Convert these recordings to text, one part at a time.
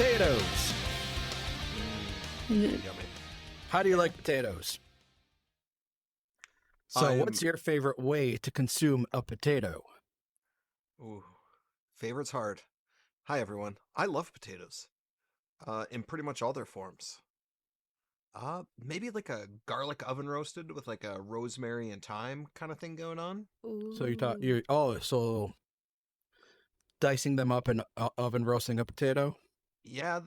potatoes. Yummy. How do you like potatoes? So, what's your favorite way to consume a potato? Ooh, favorite's hard. Hi, everyone. I love potatoes. In pretty much all their forms. Maybe like a garlic oven roasted with like a rosemary and thyme kind of thing going on. So so dicing them up and oven roasting a potato? Yeah,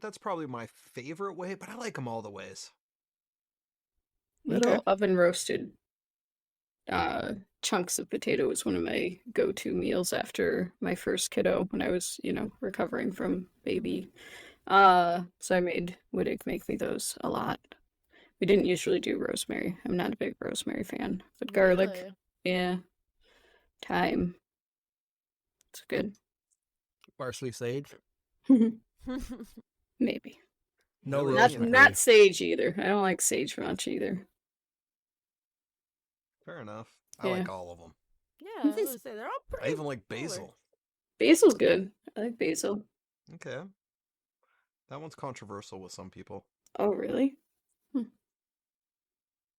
that's probably my favorite way, but I like them all the ways. Little Okay. oven roasted chunks of potato was one of my go-to meals after my first kiddo when I was, recovering from baby. So I made Wittig make me those a lot. We didn't usually do rosemary. I'm not a big rosemary fan, but garlic, Really? yeah, thyme. It's good. Parsley, sage? Maybe. No Really? rosemary. Not sage either. I don't like sage much either. Fair enough. I Yeah. like all of them. Yeah, I was gonna say they're all pretty. I even like similar. basil. Basil's good. I like basil. Okay. That one's controversial with some people. Oh, really?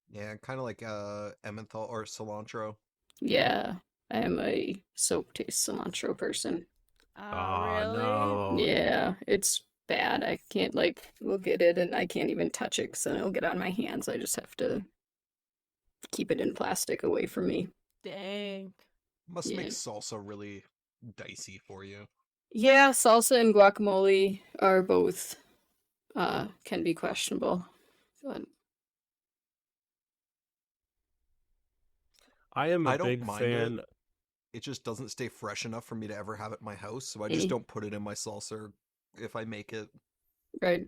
Yeah, kind of like Emmenthal or cilantro. Yeah, I am a soap taste cilantro person. Really? no. Yeah, it's bad. I can't look at it and I can't even touch it because then it'll get on my hands. I just have to keep it in plastic away from me. Dang. Must make Yeah. salsa really dicey for you. Yeah, salsa and guacamole are both can be questionable. But I am a I don't big mind fan. It just doesn't stay fresh enough for me to ever have it in my house, so I just don't put it in my salsa if I make it. right.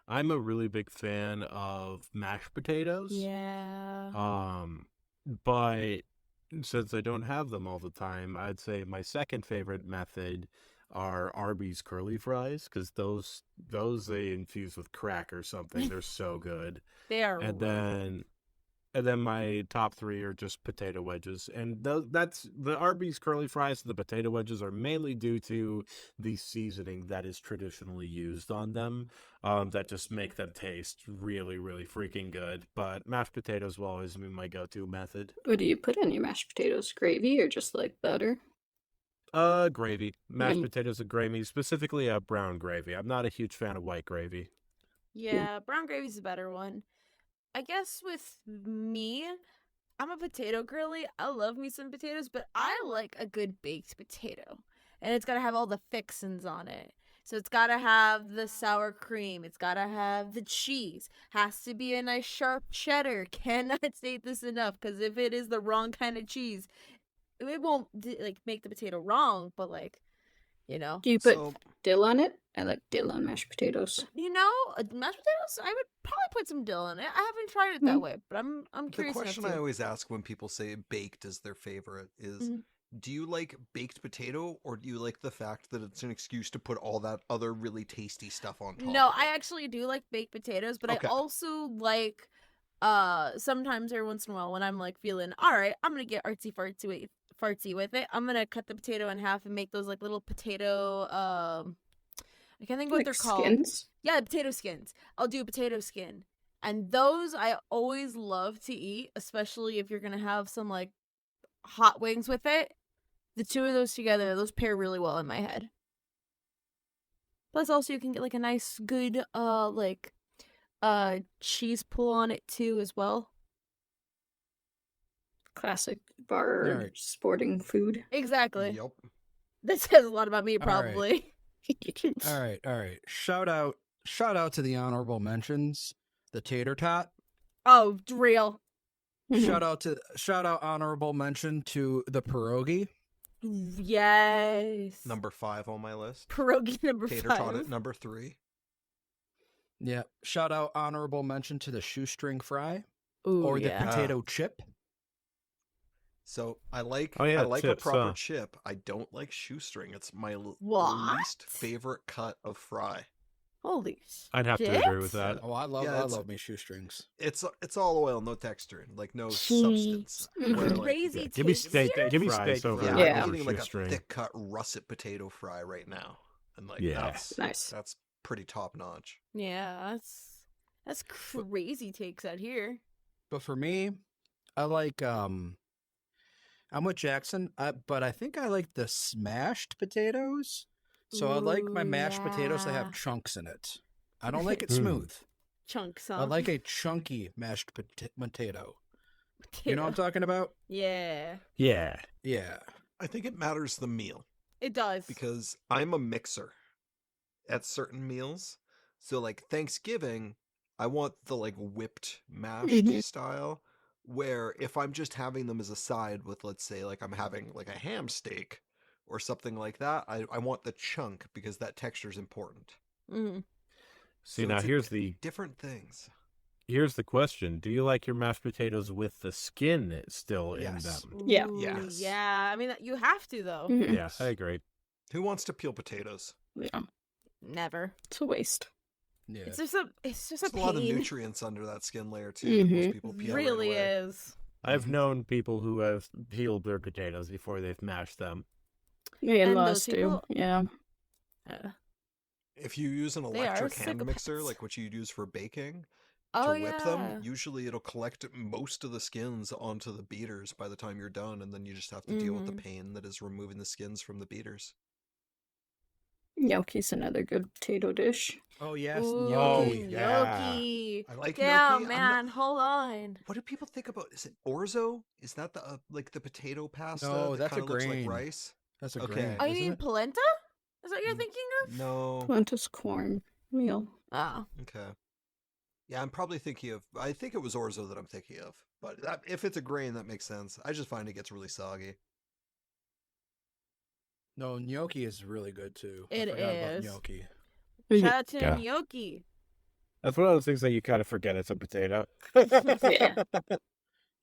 I'm a really big fan of mashed potatoes. Yeah. But since I don't have them all the time, I'd say my second favorite method are Arby's curly fries because those they infuse with crack or something. They're so good. They are. And then my top three are just potato wedges, and that's the Arby's curly fries and the potato wedges are mainly due to the seasoning that is traditionally used on them. That just make them taste really, really freaking good. But mashed potatoes will always be my go-to method. What do you put in your mashed potatoes? Gravy or just like butter? Gravy, mashed Mm. potatoes and gravy, specifically brown gravy. I'm not a huge fan of white gravy. Yeah, brown gravy's a better one. I guess with me, I'm a potato girly. I love me some potatoes, but I like a good baked potato. And it's gotta have all the fixins on it. So it's gotta have the sour cream. It's gotta have the cheese. Has to be a nice sharp cheddar. Cannot state this enough, because if it is the wrong kind of cheese, it won't make the potato wrong, but Do you put So dill on it? I like dill on mashed potatoes. mashed potatoes, I would probably put some dill in it. I haven't tried it that way, but I'm the curious question enough I to. always ask when people say baked is their favorite is, Mhm. do you like baked potato or do you like the fact that it's an excuse to put all that other really tasty stuff on top? No, of I it? actually do like baked potatoes, but Okay. I also like sometimes every once in a while when I'm like feeling all right, I'm gonna get fartsy with it. I'm gonna cut the potato in half and make those like little potato I can't think of what Like they're called. skins? Yeah, potato skins. I'll do a potato skin. And those I always love to eat, especially if you're gonna have some like hot wings with it. The two of those together, those pair really well in my head. Plus also you can get like a nice good cheese pull on it too as well. Classic bar Alright. sporting food. Exactly. Yep. That says a lot about me All right. probably. All right. Shout out to the honorable mentions. The tater tot. Oh, real. Shout out honorable mention to the pierogi. Yes. Number 5 on my list. Pierogi number Tater 5. tot at number 3. Yeah. Shout out honorable mention to the shoestring fry Ooh, or the yeah. potato chip. So I like Oh, yeah, I like chips, a proper huh? chip. I don't like shoestring. It's my What? least favorite cut of fry. Holy I'd have to agree with that. Oh, I Yeah, it's- love me shoestrings. It's all oil, no texture, like no Jeez. substance. Mhm. Where, like, Crazy Give me taste steak. here? Give me fries steak over Yeah, Yeah. I'm over eating like a shoestring. thick cut russet potato fry right now. and like Yeah. Nice. that's pretty top notch. Yeah, that's crazy takes out here. But for me, I like I'm with Jackson, but I think I like the smashed potatoes. So I like my Ooh, mashed potatoes that yeah. have chunks in it. I don't like it Hmm. smooth. Chunks, huh? I like a chunky mashed potato. You know what I'm talking about? Yeah, Yeah. Yeah. I think it matters the meal it does. because I'm a mixer at certain meals. So like Thanksgiving, I want the like whipped mashed Mhm. style where if I'm just having them as a side with, let's say, like I'm having like a ham steak or something like that, I want the chunk because that texture is important. Mhm. See, So now it's here's the different things. question. Do you like your mashed potatoes with the skin still in Yes. them? Yeah. Ooh, Yes. Yeah, I mean you have to though. Mhm. Yeah, I agree. Who wants to peel potatoes? Yeah. Never. It's a waste. Yeah. It's just a There's pain. a lot of nutrients under that skin layer too. That most Mhm. people peel Really right away. is. I've Mhm. known people who have peeled their potatoes before they've mashed them. Me And in-laws those do. people- Yeah. If you use an They are electric hand mixer, psychopaths. like what you'd use for baking, Oh to whip yeah. them, usually it'll collect most of the skins onto the beaters by the time you're done, and then you just have to deal with the Mhm. pain that is removing the skins from the beaters. Gnocchi's another good potato dish. Oh yes, Ooh, gnocchi. Oh, yeah. gnocchi. I like Damn, gnocchi. man, hold on. What do people think about? Is it orzo? Is that the like the potato pasta No, that that's a kind of looks like grain. rice? That's a Okay. grain, Oh, you isn't mean it? polenta? Is that what you're Mm, thinking of? No. Lentis corn meal. Oh. Okay. Yeah, I'm probably thinking of. I think it was orzo that I'm thinking of. But if it's a grain, that makes sense. I just find it gets really soggy. No, gnocchi is really good too. It I forgot about is. gnocchi. Shout out to Yeah. gnocchi. That's one of those things that you kind of forget it's a potato. Yeah.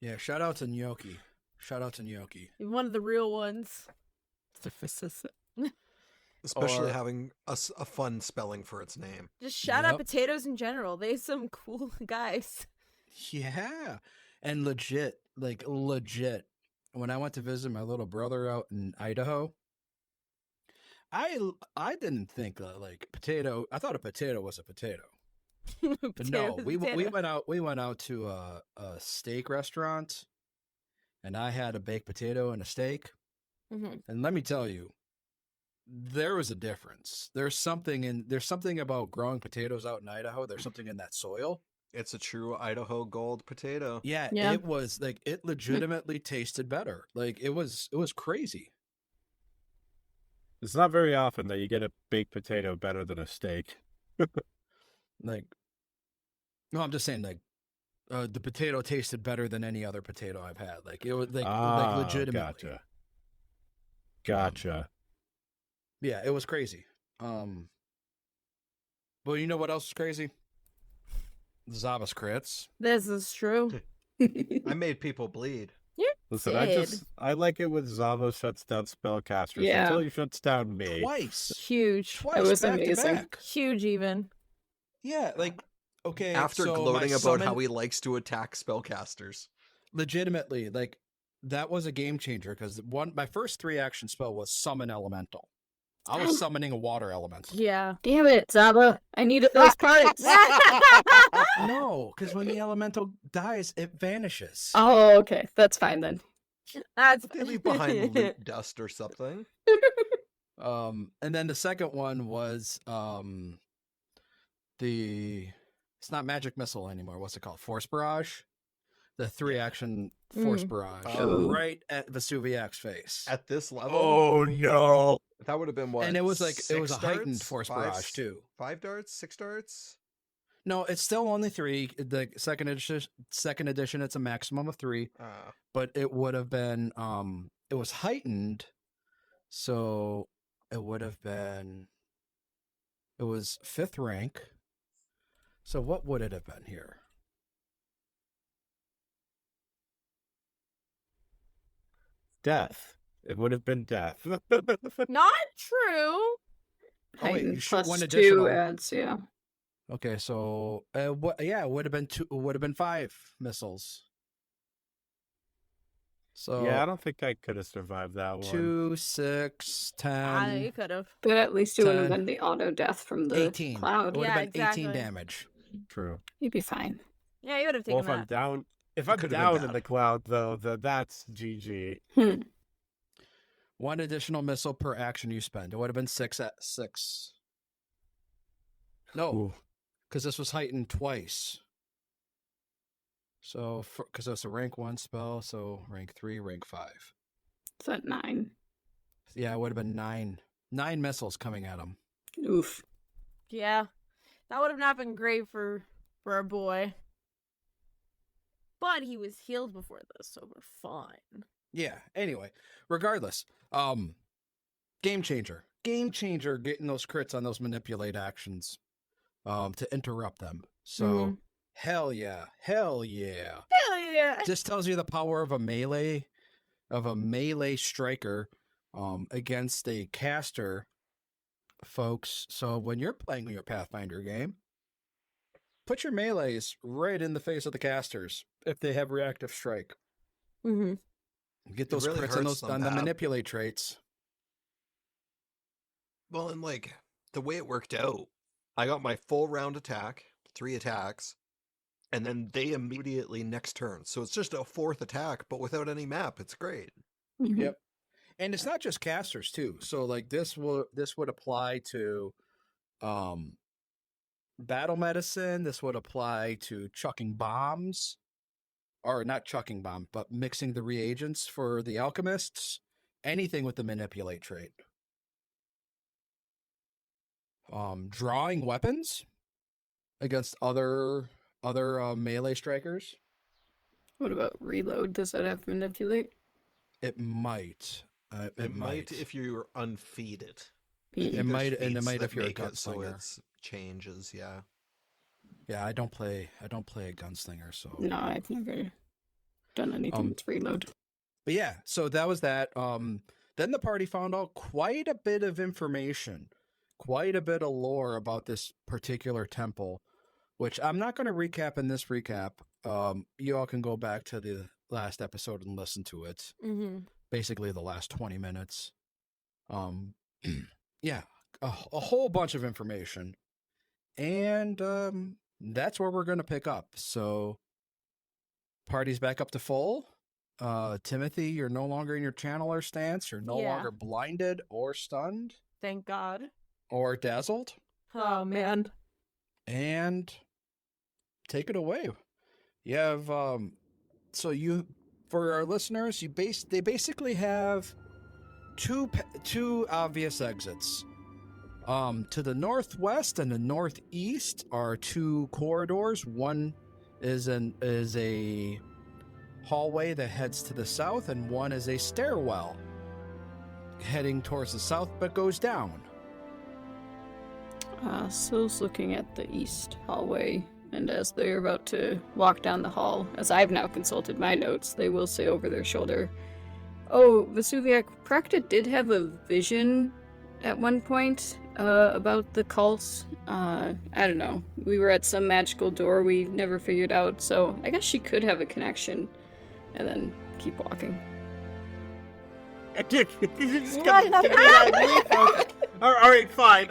Yeah, shout out to gnocchi. Shout out to gnocchi. One of the real ones. Especially Or- having a fun spelling for its name. Just shout out Yep. potatoes in general. They some cool guys. Yeah. And legit, when I went to visit my little brother out in Idaho, I didn't think like potato. I thought a potato was a potato. But no, we went out to a steak restaurant, and I had a baked potato and a steak. Mhm. And let me tell you, there was a difference. There's something about growing potatoes out in Idaho. There's something in that soil. It's a true Idaho gold potato. Yeah, Yeah. it was like it legitimately tasted better. Like it was crazy. It's not very often that you get a baked potato better than a steak. Like, no, I'm just saying, like, the potato tasted better than any other potato I've had. Like it was like legitimately. Gotcha. Yeah, it was crazy. But you know what else is crazy? The Zavas crits. This is true. I made people bleed. Listen, Did. I like it when Zavo shuts down spellcasters Yeah. until he shuts down me. Twice. Huge. Twice. It was back to amazing. back. Huge even. Yeah, like okay. After so gloating my about how summon- he likes to attack spellcasters. legitimately, like that was a game changer because my first 3-action spell was summon elemental. I was summoning a water elemental. Yeah. Damn it, Zaba. I needed those parts. No, because when the elemental dies, it vanishes. Oh, okay. That's fine then. That's They leave behind loot dust or something. And then the second one was it's not magic missile anymore. What's it called? Force barrage. The 3-action force barrage Oh. right at Vesuviac's face. At this level, Oh no! that would have been what? And it was like it was a 6 heightened darts? force 5 barrage too. 5 darts, 6 darts. No, it's still only 3. The second edition, it's a maximum of 3. But it would have been it was heightened, so it would have been it was 5th rank. So what would it have been here? Death. It would have been death. not true. Oh, wait, you Heightened should plus one 2 additional. adds, yeah. Okay, so it would have been 2. It would have been 5 missiles. So Yeah, I don't think I could have survived that one. 2, 6, 10, Ah, you could have. But at least it would have 10, been the auto death from the 18. It cloud. would have Yeah, been 18 exactly. damage. True. You'd be fine. Yeah, you would have Well, taken if I'm that. down, if It I'm could have been down in bad. the cloud, though, that's GG. Hmm. 1 additional missile per action you spend. It would have been 6 at 6. No, Ooh. because this was heightened twice. So, because it's a rank 1 spell, so rank 3, rank 5. Is that 9? Yeah, it would have been 9. 9 missiles coming at him. Oof. Yeah, that would have not been great for our boy. But he was healed before this, so we're fine. Yeah, anyway, regardless, game changer. Game changer getting those crits on those manipulate actions to interrupt them. So, hell yeah. Hell yeah. Hell yeah! This tells you the power of a melee striker against a caster, folks. So when you're playing your Pathfinder game, put your melees right in the face of the casters if they have reactive strike. Mm-hmm. Get those really crits on hurts those them on the bad. manipulate traits. Well, and like the way it worked out, I got my full round attack, 3 attacks, and then they immediately next turn. So it's just a 4th attack, but without any map. It's great. Mhm. Yep. And it's not just casters too. So like this would apply to battle medicine. This would apply to chucking bombs, or not chucking bomb, but mixing the reagents for the alchemists. Anything with the manipulate trait. Drawing weapons against other melee strikers. What about reload? Does that have manipulate? It might. It might if you're unfeeded. Mm. It might, and it Feats might that if you're a make it so gunslinger. it changes. Yeah. Yeah, I don't play a gunslinger, so. No, I've never done anything with reload. But yeah, so that was that. Then the party found out quite a bit of information, quite a bit of lore about this particular temple, which I'm not going to recap in this recap. You all can go back to the last episode and listen to it. Mm-hmm. Basically, the last 20 minutes. Yeah, a whole bunch of information, and that's where we're going to pick up. So, party's back up to full. Timothy, you're no longer in your channeler stance. You're no longer blinded or stunned Thank God. or dazzled. Oh, man. And take it away. You have so you, for our listeners, they basically have two obvious exits. To the northwest and the northeast are 2 corridors. One is a hallway that heads to the south, and one is a stairwell heading towards the south but goes down. Sil's looking at the east hallway, and as they're about to walk down the hall, as I've now consulted my notes, they will say over their shoulder, "Oh, Vesuviac, Prakta did have a vision at one point about the cults. I don't know. We were at some magical door we never figured out, so I guess she could have a connection." And then keep walking. All right, fine.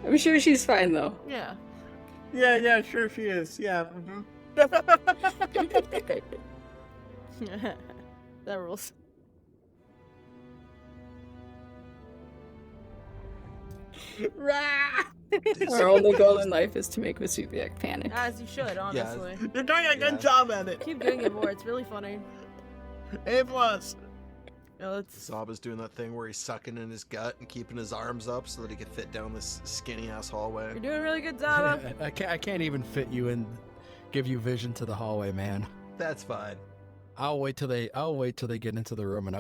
I'm sure she's fine, though. Yeah. Yeah, sure she is. Yeah. That rules. Our only goal in life is to make Vesuviac panic. As you should, honestly. You're doing a good Yeah. job at it. Keep doing it more. It's really funny. A+. No, it's Zob is doing that thing where he's sucking in his gut and keeping his arms up so that he can fit down this skinny ass hallway. you're doing a really good job. I can't even fit you in, give you vision to the hallway, man. That's fine. I'll wait till they get into the room, and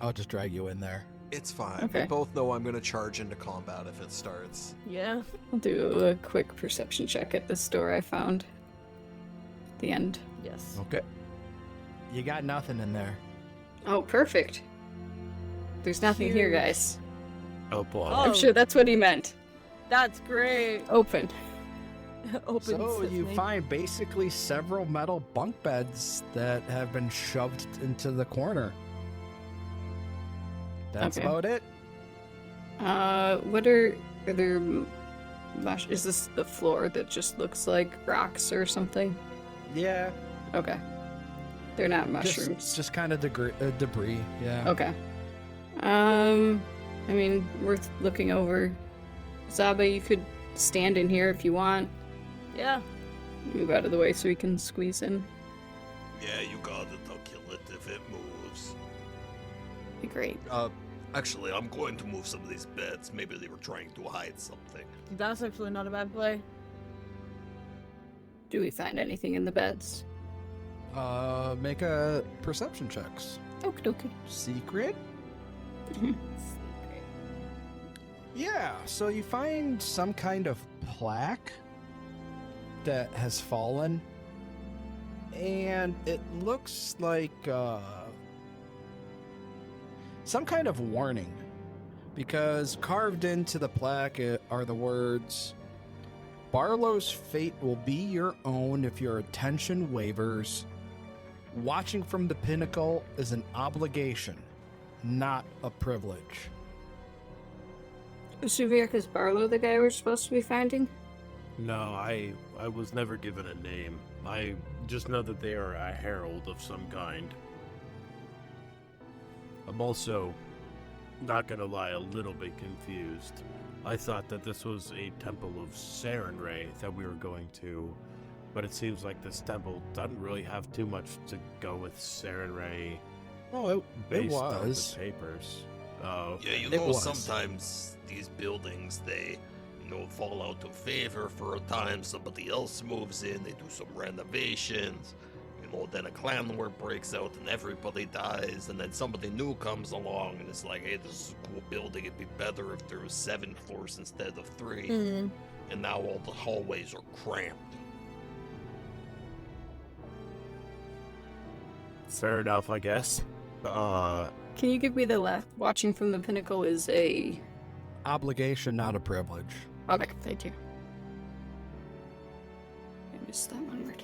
I'll just drag you in there. It's fine. Okay. We both know I'm gonna charge into combat if it starts. Yeah. I'll do a quick perception check at this door I found. At the end. Yes. Okay. You got nothing in there. Oh, perfect. There's nothing here, guys. Oh boy. Oh. I'm sure that's what he meant. That's great. Open. Opens So with you me. find basically several metal bunk beds that have been shoved into the corner. That's Okay. about it. What are there? Is this the floor that just looks like rocks or something? Yeah. Okay. They're not mushrooms. Just kind of debris. Yeah. Okay. I mean, worth looking over. Zaba, you could stand in here if you want. Yeah. Move out of the way so we can squeeze in. Yeah, you got it. I'll kill it if it moves. Be great. Actually, I'm going to move some of these beds. Maybe they were trying to hide something. That's actually not a bad play. Do we find anything in the beds? Make a perception checks. Okie dokie. Secret? Yeah, so you find some kind of plaque that has fallen, and it looks like some kind of warning, because carved into the plaque are the words, "Barlow's fate will be your own if your attention wavers. Watching from the pinnacle is an obligation, not a privilege." Suviak, is Barlow the guy we're supposed to be finding? No, I was never given a name. I just know that they are a herald of some kind. I'm also, not gonna lie, a little bit confused. I thought that this was a temple of Sarenrae that we were going to, but it seems like this temple doesn't really have too much to go with Sarenrae Oh, it based on the was. papers. Oh, Yeah, you It know, was. sometimes these buildings, they, fall out of favor for a time. Somebody else moves in, they do some renovations. Then a clan war breaks out and everybody dies, and then somebody new comes along and it's like, hey, this is a cool building. It'd be better if there was 7 floors instead of 3. Mm-hmm. And now all the hallways are cramped. fair enough, I guess. Can you give me the left? Watching from the pinnacle is a... Obligation, not a privilege. Okay, thank you. I missed that one word.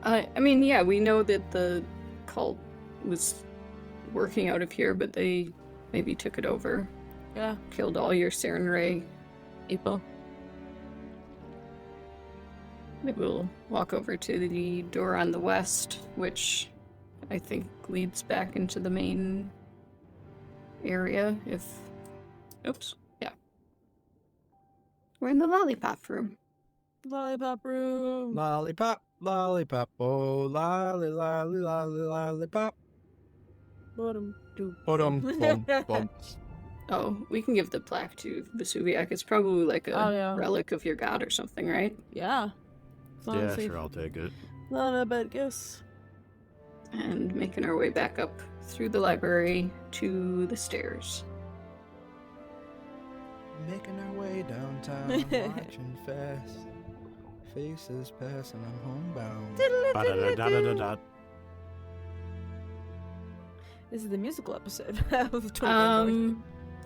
I mean, yeah, we know that the cult was working out of here, but they maybe took it over. Yeah. Killed all your Sarenrae people. Maybe we'll walk over to the door on the west, which I think leads back into the main area, if... Oops. Yeah. We're in the lollipop room. Lollipop room. Lollipop, lollipop, oh, lolly, lolly, lolly, lollipop. Bottom two. Bum, bum. Oh, we can give the plaque to Vesuviak. It's probably like a Oh, yeah. relic of your god or something, right? Yeah. It's yeah, honestly sure, I'll take it. not a bad guess. And making our way back up through the library to the stairs. Making our way downtown, marching fast. Faces passing, I'm homebound. Ba-da-da-da-da-da. This is the musical episode of 20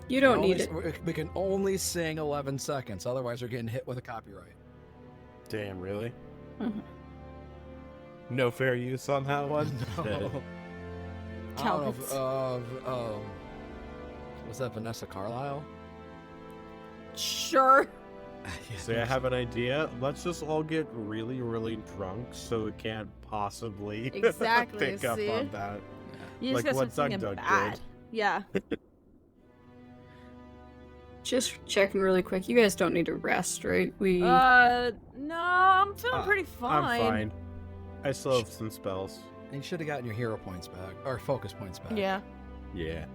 You don't need it. We can only sing 11 seconds, otherwise we're getting hit with a copyright. Damn, really? Mhm. No fair use on that one? No. I don't know Calvins. was that Vanessa Carlyle? Sure. See, I have an idea. Let's just all get really, really drunk so it can't possibly Exactly, pick up see? on that. You just Like gotta what start singing Doug Doug bad. did. Yeah. Just checking really quick. You guys don't need to rest, right? No, I'm feeling pretty fine. I'm fine. I still have some spells. You should have gotten your hero points back, or focus points back. Yeah. Yeah,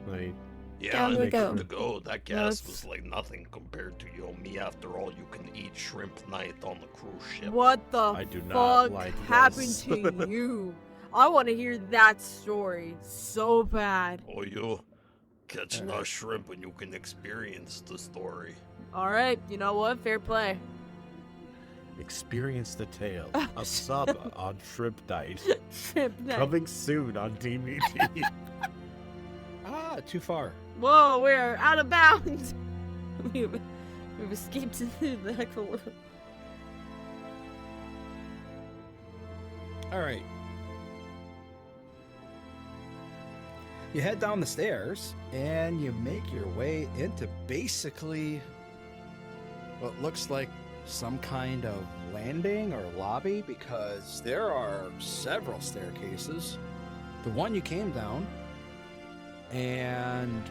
Yeah, Down I we think go. to go. That No, gas it's- was like nothing compared to me after all you can eat shrimp night on the cruise ship. What the I do not fuck like happened this. to you? I want to hear that story so bad. Oh, you catch Alright. a shrimp and you can experience the story. All right, you know what? Fair play. experience the tale of Saba on Shrimp Night. Shrimp night. Coming soon on DVD. Too far. Whoa, we're out of bounds. We've escaped into the actual world. All right. You head down the stairs and you make your way into basically what looks like some kind of landing or lobby, because there are several staircases. The one you came down, and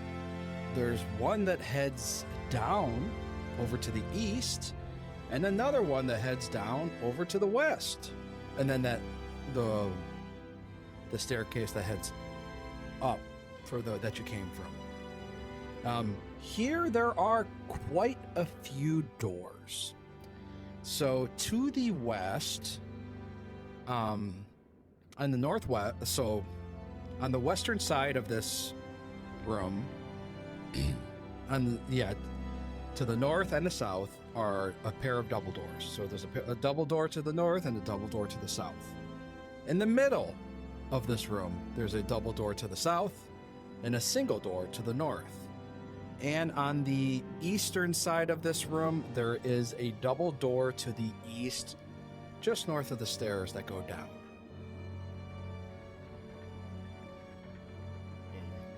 there's one that heads down over to the east, and another one that heads down over to the west, and then the staircase that heads up for that you came from. Here there are quite a few doors. So to the west, on the northwest, so on the western side of this room, to the north and the south are a pair of double doors. So there's a double door to the north and a double door to the south. In the middle of this room, there's a double door to the south and a single door to the north. And on the eastern side of this room, there is a double door to the east, just north of the stairs that go down.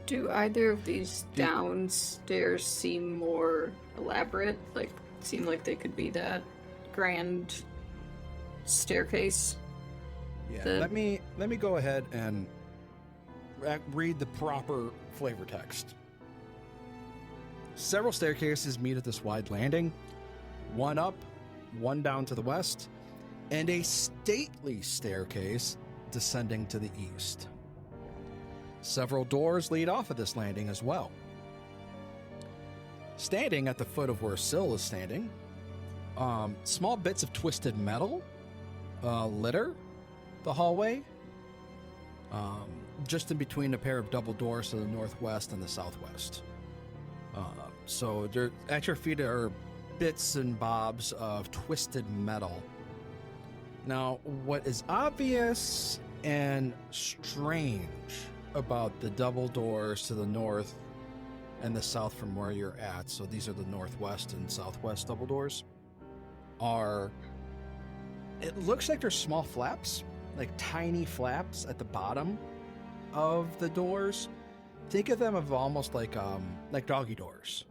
Do either of these downstairs seem more elaborate? Like, seem like they could be that grand staircase? Yeah, let me go ahead and read the proper flavor text. Several staircases meet at this wide landing, one up, one down to the west, and a stately staircase descending to the east. Several doors lead off of this landing as well. Standing at the foot of where Syl is standing, small bits of twisted metal litter the hallway, just in between a pair of double doors to the northwest and the southwest. So there, at your feet are bits and bobs of twisted metal. Now, what is obvious and strange about the double doors to the north and the south from where you're at, so these are the northwest and southwest double doors, it looks like there's small flaps, like tiny flaps at the bottom of the doors. Think of them of almost like doggy doors.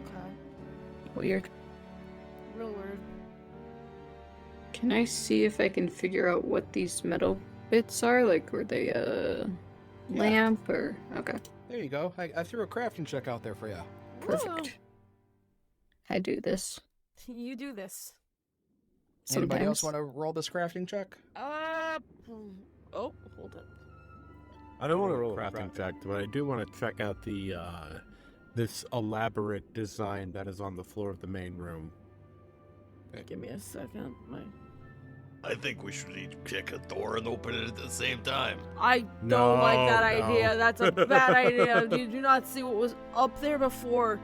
Okay. Weird. Real weird. Can I see if I can figure out what these metal bits are? Like, were they a lamp or... Okay. There you go. I threw a crafting check out there for you. Perfect. I do this. You do this. Anybody else Sometimes. want to roll this crafting check? Oh, hold up. I don't want to roll a crafting check, but I do want to check out the this elaborate design that is on the floor of the main room. Give me a second. I think we should each pick a door and open it at the same time. I don't like that idea. That's a bad idea. You do not see what was up there before.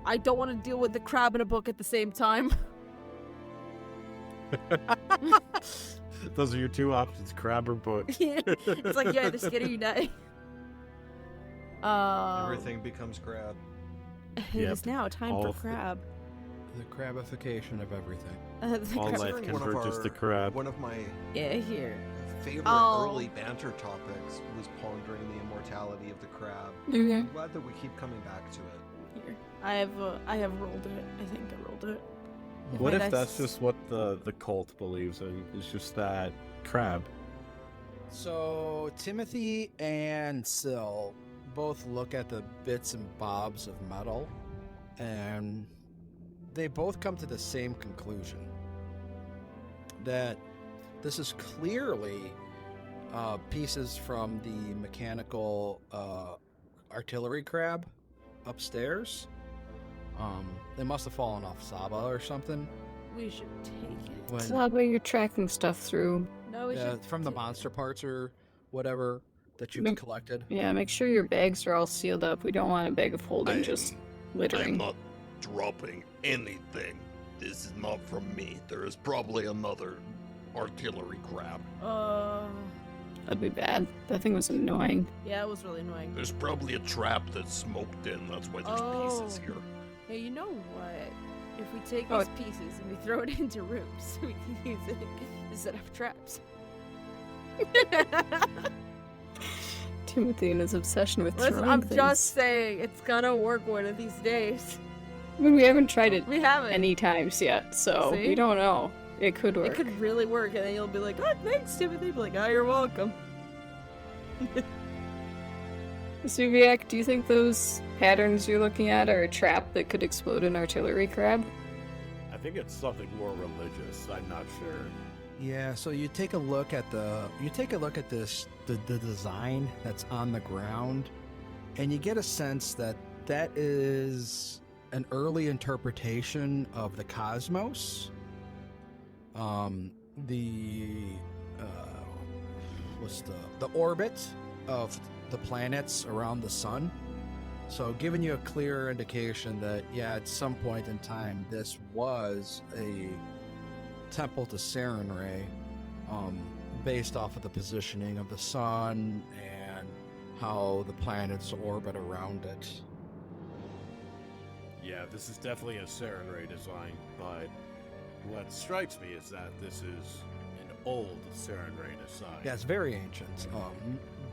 I don't want to deal with the crab in a book at the same time. Those are your two options, crab or book. It's like, yeah, the skin of your neck. Everything becomes crab. It is now time for crab. The crabification of everything. All life converges to crab. One of my here. favorite early banter topics was pondering the immortality of the crab. Okay. I'm glad that we keep coming back to it. Here. I have rolled it. I think I rolled it. What if that's just what the cult believes in? It's just that crab. So Timothy and Syl both look at the bits and bobs of metal, and they both come to the same conclusion. That this is clearly pieces from the mechanical artillery crab upstairs. They must have fallen off Saba or something. We should take it. It's not where you're tracking stuff through. No, we should from the monster parts or whatever that you collected. Yeah, make sure your bags are all sealed up. We don't want a bag of holding just littering. I'm not dropping anything. This is not from me. There is probably another artillery crab. That'd be bad. That thing was annoying. Yeah, it was really annoying. There's probably a trap that's smoked in. That's why there's pieces here. Hey, you know what? if we take Oh. these pieces and we throw it into rooms, we can use it to set up traps. Timothy and his obsession with Listen, throwing I'm things. just saying it's gonna work one of these days. I mean, we haven't tried it We haven't. any times yet, so See? we don't know. It could work. It could really work, and then you'll be like, "Oh, thanks, Timothy." Be like, "Oh, you're welcome." Subiac, do you think those patterns you're looking at are a trap that could explode an artillery crab? I think it's something more religious. I'm not sure. Yeah, so you take a look at this the design that's on the ground, and you get a sense that that is an early interpretation of the cosmos. What's the orbit of the planets around the sun. So giving you a clear indication that, yeah, at some point in time, this was a temple to Sarenrae, based off of the positioning of the sun and how the planets orbit around it. Yeah, this is definitely a Sarenrae design, but what strikes me is that this is an old Sarenrae design. Yeah, it's very ancient.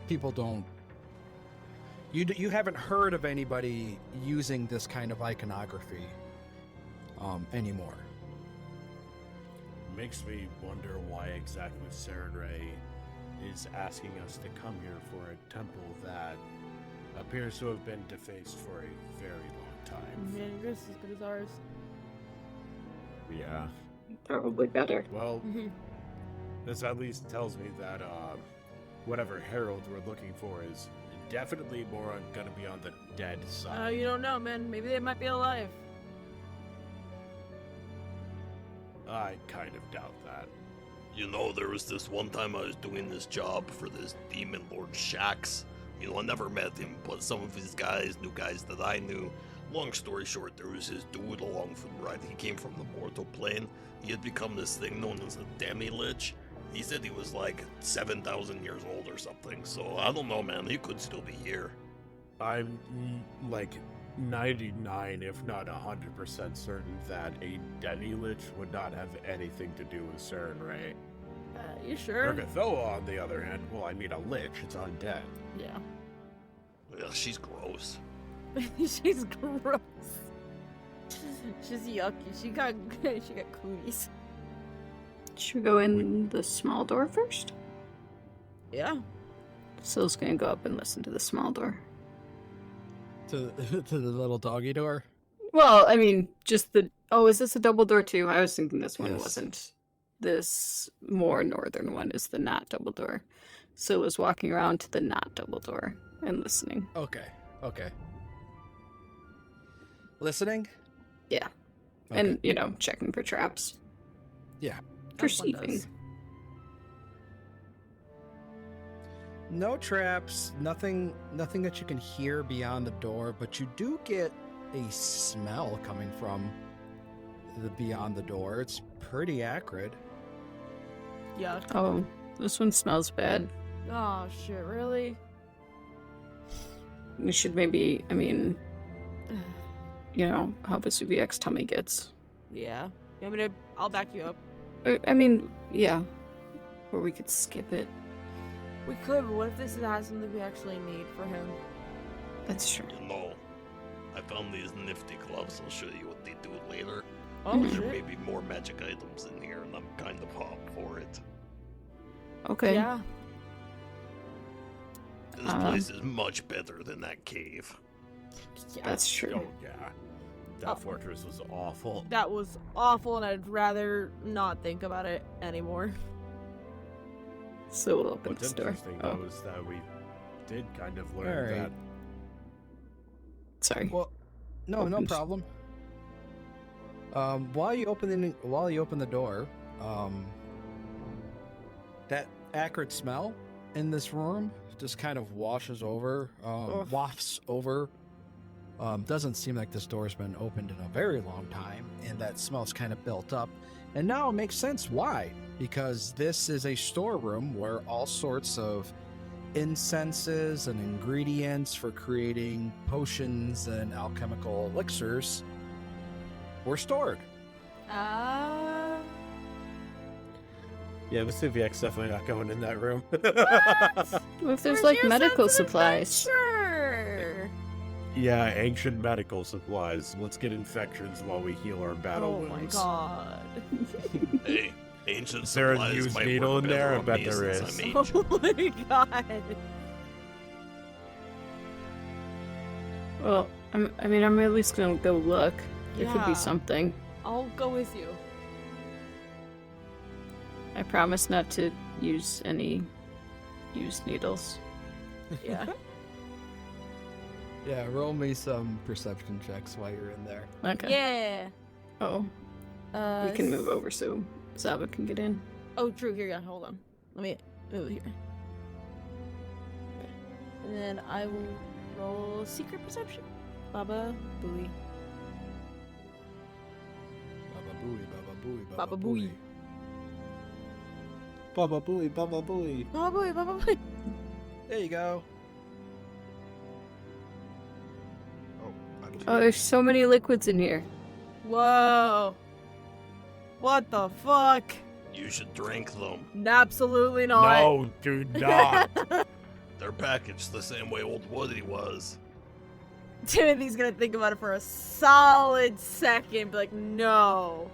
People don't... You haven't heard of anybody using this kind of iconography anymore. Makes me wonder why exactly Sarenrae is asking us to come here for a temple that appears to have been defaced for a very long time. Man, yours is as good as ours. Yeah. Probably better. Well, this at least tells me that whatever herald we're looking for is definitely more gonna be on the dead side. You don't know, man. Maybe they might be alive. I kind of doubt that. You know, there was this one time I was doing this job for this demon lord Shax. You know, I never met him, but some of his guys knew guys that I knew. Long story short, there was his dude along for the ride. He came from the mortal plane. He had become this thing known as a demi-lich. He said he was like 7,000 years old or something, so I don't know, man. He could still be here. I'm like 99, if not 100% certain that a demi-lich would not have anything to do with Sarenrae. You sure? Urgathoa, on the other hand, well, I mean, a lich, it's undead. Yeah. Yeah, she's gross. She's gross. She's yucky. She got cooties. Should we go in the small door first? Yeah. Sil's gonna go up and listen to the small door. To the little doggy door? Well, I mean, just the... Oh, is this a double door too? I was thinking this one Yes. wasn't. This more northern one is the not double door. Sil was walking around to the not double door and listening. Okay. Listening? Yeah. Okay. And, you know, checking for traps. Yeah. Perceiving. does. No traps, nothing that you can hear beyond the door, but you do get a smell coming from the beyond the door. It's pretty acrid. Yuck. Oh, this one smells bad. Oh shit, really? We should maybe, I mean, you know, how Vesuviac's tummy gets. Yeah. You want me to... I'll back you up. I mean, yeah. Or we could skip it. We could, but what if this has something we actually need for him? That's true. You know, I found these nifty gloves. I'll show you what they do later. Oh There shit. may be more magic items in here, and I'm kind of hot for it. Okay. Yeah. This place is much better than that cave. That's true. Oh, yeah. That fortress was awful. That was awful, and I'd rather not think about it anymore. So we'll open What's this door. interesting, Oh, though, is that we did kind of learn Alright. that sorry. Well, no Opens. problem. While you open the door, that acrid smell in this room just kind of wafts over. Doesn't seem like this door's been opened in a very long time, and that smell's kind of built up. And now it makes sense why. Because this is a storeroom where all sorts of incenses and ingredients for creating potions and alchemical elixirs were stored. Ah. Yeah, Vesuviac's definitely not going in that room. Well, if there's Where's like your medical sense of supplies. adventure? Yeah, ancient medical supplies. Let's get infections while we heal our battle Oh my wounds. god. Hey, ancient Is there a supplies used might needle work in there? better I on bet me there since is. I'm Oh ancient. my god. Well, I'm at least gonna go look. There could Yeah. be something. I'll go with you. I promise not to use any used needles. Yeah. Yeah, roll me some perception checks while you're in there. Okay. Yeah. Oh, we can move over so Zaba can get in. Oh, true. Here, yeah. Hold on. Let me move here. And then I will roll secret perception. Baba Booey. Baba booey, baba booey, Baba booey. Baba booey, baba booey. Baba Booey, Baba Booey. There you go. Oh, there's so many liquids in here. Whoa. What the fuck? You should drink them. Absolutely not. No, do not. They're packaged the same way old Woody was. Timothy's gonna think about it for a solid second. Be like, no.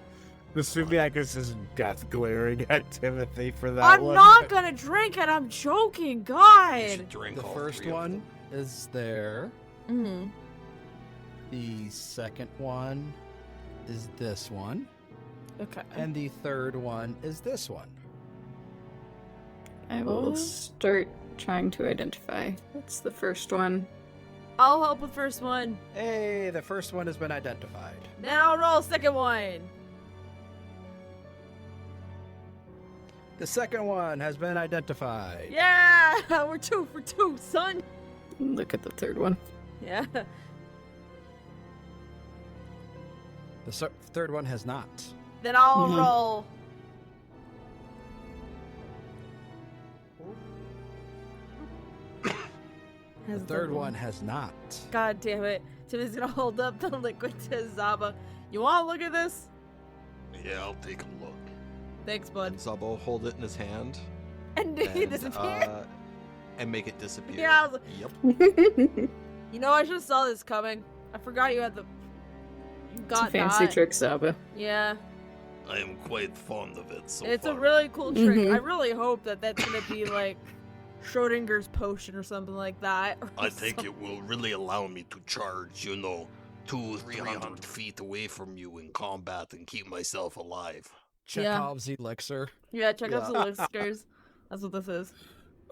Vesuviac is just death glaring at Timothy for that I'm one. not gonna drink it. I'm joking. You God. should drink The all first three of one them. is there. Mm-hmm. The second one is this one. Okay. And the third one is this one. I will Oh. start trying to identify. That's the first one. I'll help with first one. Hey, the first one has been identified. Then I'll roll second one. The second one has been identified. Yeah, we're 2 for 2, son. Look at the third one. Yeah. The third one has not. Then I'll Mhm. roll. The third one has not. God damn it. Timmy's gonna hold up the liquid to Zaba. You wanna look at this? Yeah, I'll take a look. Thanks, bud. And Zabo will hold it in his hand And he disappeared. and make it disappear. Yeah, I was Yep. You know, I should have saw this coming. I forgot you had the. You It's a got fancy that. trick, Zaba. Yeah, I am quite fond of it so it's far. a really cool trick. Mhm. I really hope that that's gonna be like Schrodinger's potion or something like that. or I think something. it will really allow me to charge, 200-300 feet away from you in combat and keep myself alive. Chekhov's elixir. Yeah, check out Yeah. the Eliskers. That's what this is.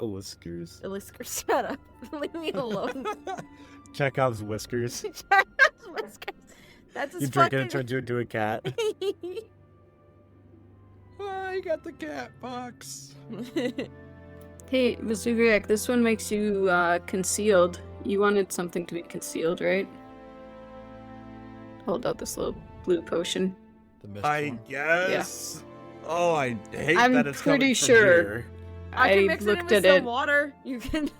Whiskers. Eliskers, shut up. Leave me alone. Chekhov's whiskers. Whiskers. That's You his drink it fucking. and turn you into a cat. I got the cat box. Hey, Vesuviac, this one makes you concealed. You wanted something to be concealed, right? Hold out this little blue potion. The mist I one. guess. Oh, I hate I'm that it's coming pretty from sure. here. I can mix it in looked with at some it. water. You can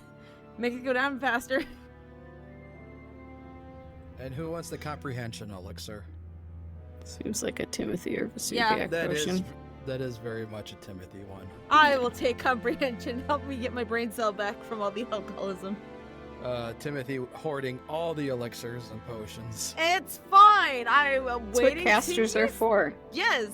make it go down faster. And who wants the comprehension elixir? Seems like a Timothy or Yeah. Vesuviac That is potion. very much a Timothy one. I will take comprehension. Help me get my brain cell back from all the alcoholism. Timothy hoarding all the elixirs and potions. It's fine. I'm That's what waiting. casters to are use- for. Yes.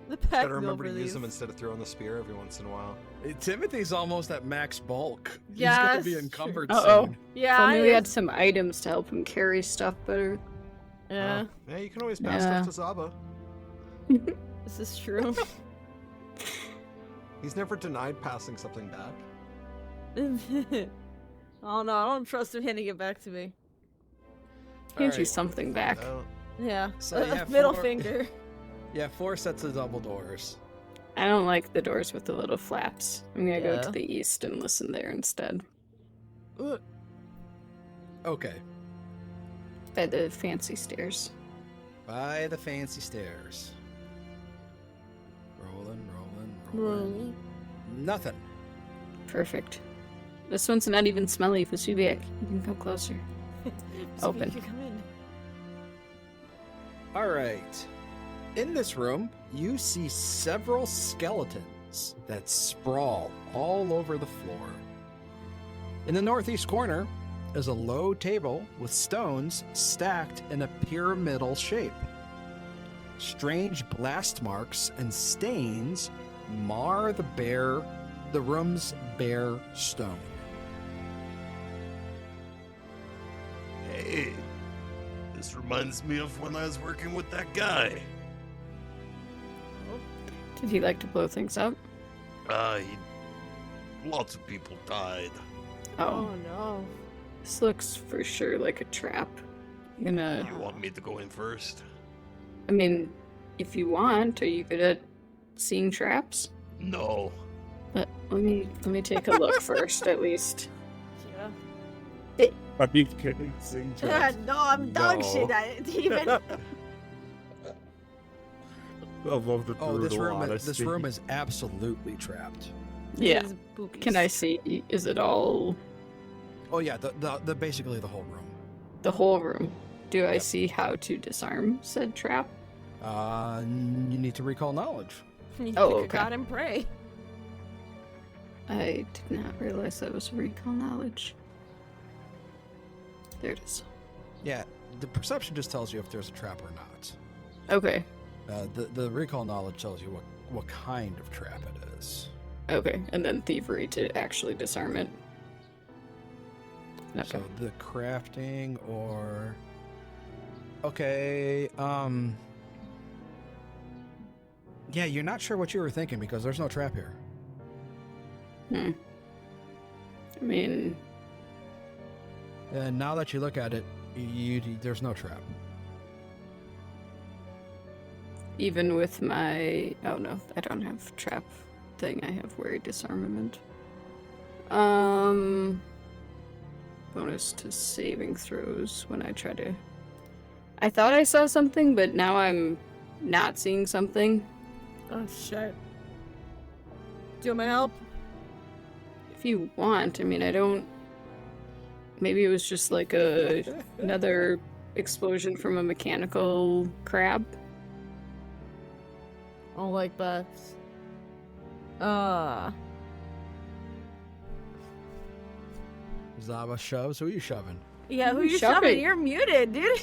the pack Gotta mule remember for to use these. them instead of throwing the spear every once in a while. Timothy's almost at max bulk. He's Yes. gonna be encumbered Uh-oh. soon. Yeah. If only we it had is. some items to help him carry stuff better. Yeah. Yeah, you can always pass Yeah. stuff to Zaba. This is true. He's never denied passing something back. Oh no, I don't trust him handing it back to me. Hand you Alright. something back. Yeah. So you have middle 4 finger. Yeah, 4 sets of double doors. I don't like the doors with the little flaps. I'm gonna go Yeah. to the east and listen there instead. Okay. By the fancy stairs. By the fancy stairs. Rolling. Nothing. Perfect. This one's not even smelly, Vesuviac. You can come closer. So Open. you can come in. All right. In this room, you see several skeletons that sprawl all over the floor. In the northeast corner is a low table with stones stacked in a pyramidal shape. Strange blast marks and stains mar the room's bare stone. Hey, this reminds me of when I was working with that guy. Did he like to blow things up? Lots of people died. Oh, no. this looks for sure like a trap. You want me to go in first? I mean, if you want, are you good at seeing traps? No. Let me take a look first, at least. Yeah. Are you kidding? Sing traps? No, I'm dog No. shit at it. Even. I love the Oh, this brutal room honesty. is absolutely trapped. Yeah. It is bookies. Can I see? Is it all Oh yeah, the basically the whole room. the whole room? Do I Yep. see how to disarm said trap? You need to recall knowledge. You Oh, pick a okay. God and pray. I did not realize that was recall knowledge. There it is. Yeah, the perception just tells you if there's a trap or not. Okay. The recall knowledge tells you what kind of trap it is. Okay. And then thievery to actually disarm it. Okay. So the crafting or okay, yeah, you're not sure what you were thinking because there's no trap here. I mean, And now that you look at it, there's no trap. even with my... Oh no, I don't have trap thing. I have wary disarmament. Bonus to saving throws when I try to... I thought I saw something, but now I'm not seeing something. Oh, shit. Do you want my help? If you want, I mean, I don't... Maybe it was just like another explosion from a mechanical crab. I don't like that. Zaba shoves. Who are you shoving? Yeah, who you Shoving. shoving? You're muted, dude.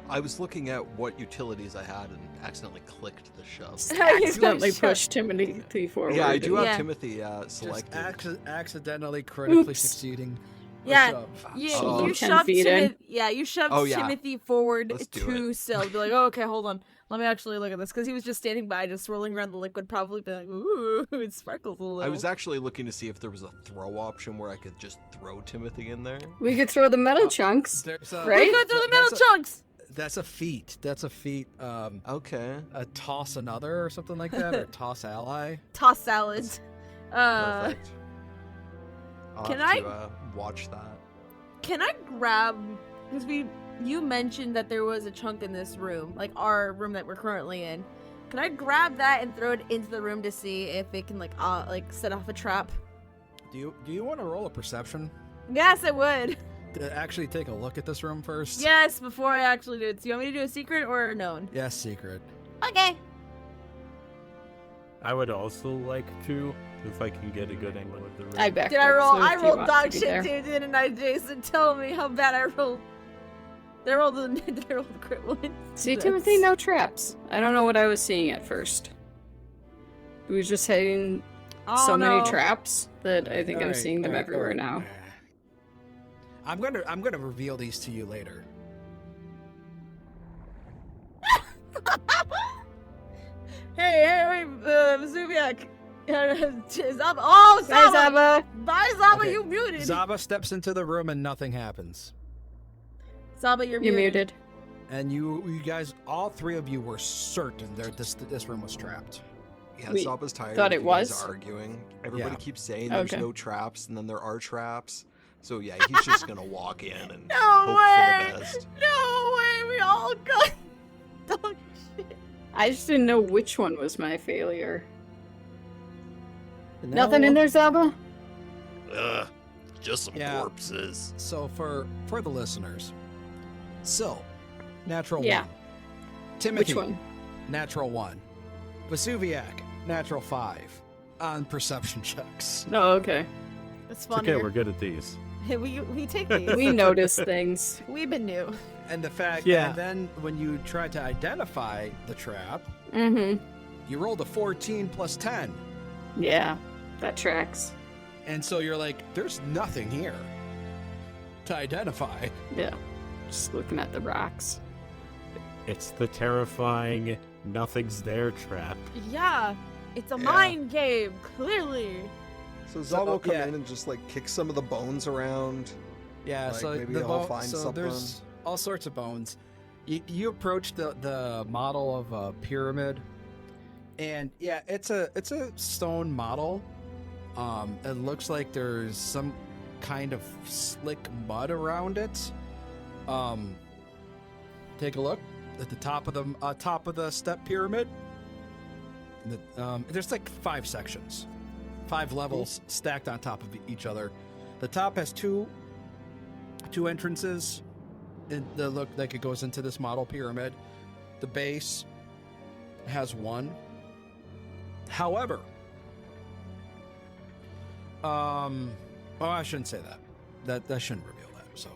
I was looking at what utilities I had and accidentally clicked the shove. Accidentally Shove. pushed Timothy forward. Yeah, I do have Yeah. Timothy Just selected. accidentally, critically Oops. succeeding. a Yeah, shove. Yeah, Oh. you 10 shoved feet in. you shoved Oh, yeah. Timothy forward Let's do to Sil. Be like, oh, okay, hold on. Let me actually look at this. Because he was just standing by, just swirling around the liquid, probably be like, ooh, it sparkles a little. I was actually looking to see if there was a throw option where I could just throw Timothy in there. We could throw the metal chunks. There's a, Right? We go through the metal chunks! That's a feat. That's a feat. Okay. A toss another or something like that, or toss ally. Toss salads. Perfect. I'll can have to, watch that. Can I grab... Because you mentioned that there was a chunk in this room, like our room that we're currently in. Can I grab that and throw it into the room to see if it can like set off a trap? Do you want to roll a perception Yes, I would. to actually take a look at this room first? Yes, before I actually do it. So you want me to do a secret or known? Yes, secret. Okay. I would also like to, if I can get a good angle of the room. I backed Did I up, roll? so I if you rolled want dog to be shit, there. dude, didn't I, Jason? Tell me how bad I rolled. Did I roll the crit one? See, That's- Timothy, no traps. I don't know what I was seeing at first. We were just hitting Oh, so many no. traps that I think I'm Alright, seeing them alright, everywhere alright. now. I'm gonna reveal these to you later. Hey, wait, Zubiak. Zaba. Oh, Bye, Zaba. Zaba. Bye, Zaba. Okay. You muted. Zaba steps into the room and nothing happens. Zaba, you're You're muted. muted. And you guys, all three of you were certain that this room was trapped. Yeah, We Zaba's tired thought of it you guys was? arguing. Everybody Yeah. keeps saying there's Okay. no traps, and then there are traps. So yeah, he's just gonna walk in and No hope way. for the best. No way. We all got dog shit. I just didn't know which one was my failure. Nothing in there, Zaba? Just some Yeah. corpses. So for the listeners, so natural Yeah. 1. Timothy, Which one? natural 1. Vesuviac, natural 5 on perception checks. Oh, okay. It's It's fun. okay, we're good at these. we take these. We notice things. We've been new. And the fact, Yeah. and then when you try to identify the trap, Mm-hmm. you rolled a 14 plus 10. Yeah, that tracks. And so you're like, there's nothing here to identify. Yeah. Just looking at the rocks. It's the terrifying nothing's there trap. Yeah, it's a Yeah. mind game, clearly. So So, Zob will come yeah. in and just like kick some of the bones around. Yeah, Like, so maybe the I'll find something. there's all sorts of bones. You approach the model of a pyramid, and yeah, it's a stone model. It looks like there's some kind of slick mud around it. Take a look at the top of the step pyramid. There's like 5 sections, 5 levels stacked on top of each other. The top has two entrances that look like it goes into this model pyramid. The base has 1. However, I shouldn't say that. That shouldn't reveal that. So,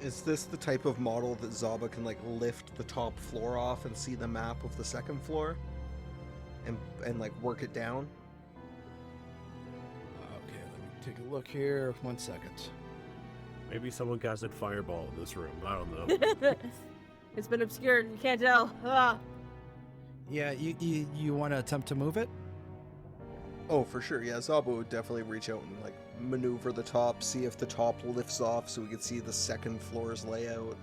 Is this the type of model that Zaba can like lift the top floor off and see the map of the second floor, and like work it down? okay, let me take a look here. 1 second. Maybe someone casted fireball in this room. I don't know. It's been obscured. You can't tell. Ah. Yeah, you want to attempt to move it? Oh, for sure. Yeah, Zaba would definitely reach out and like maneuver the top, see if the top lifts off, so we could see the second floor's layout.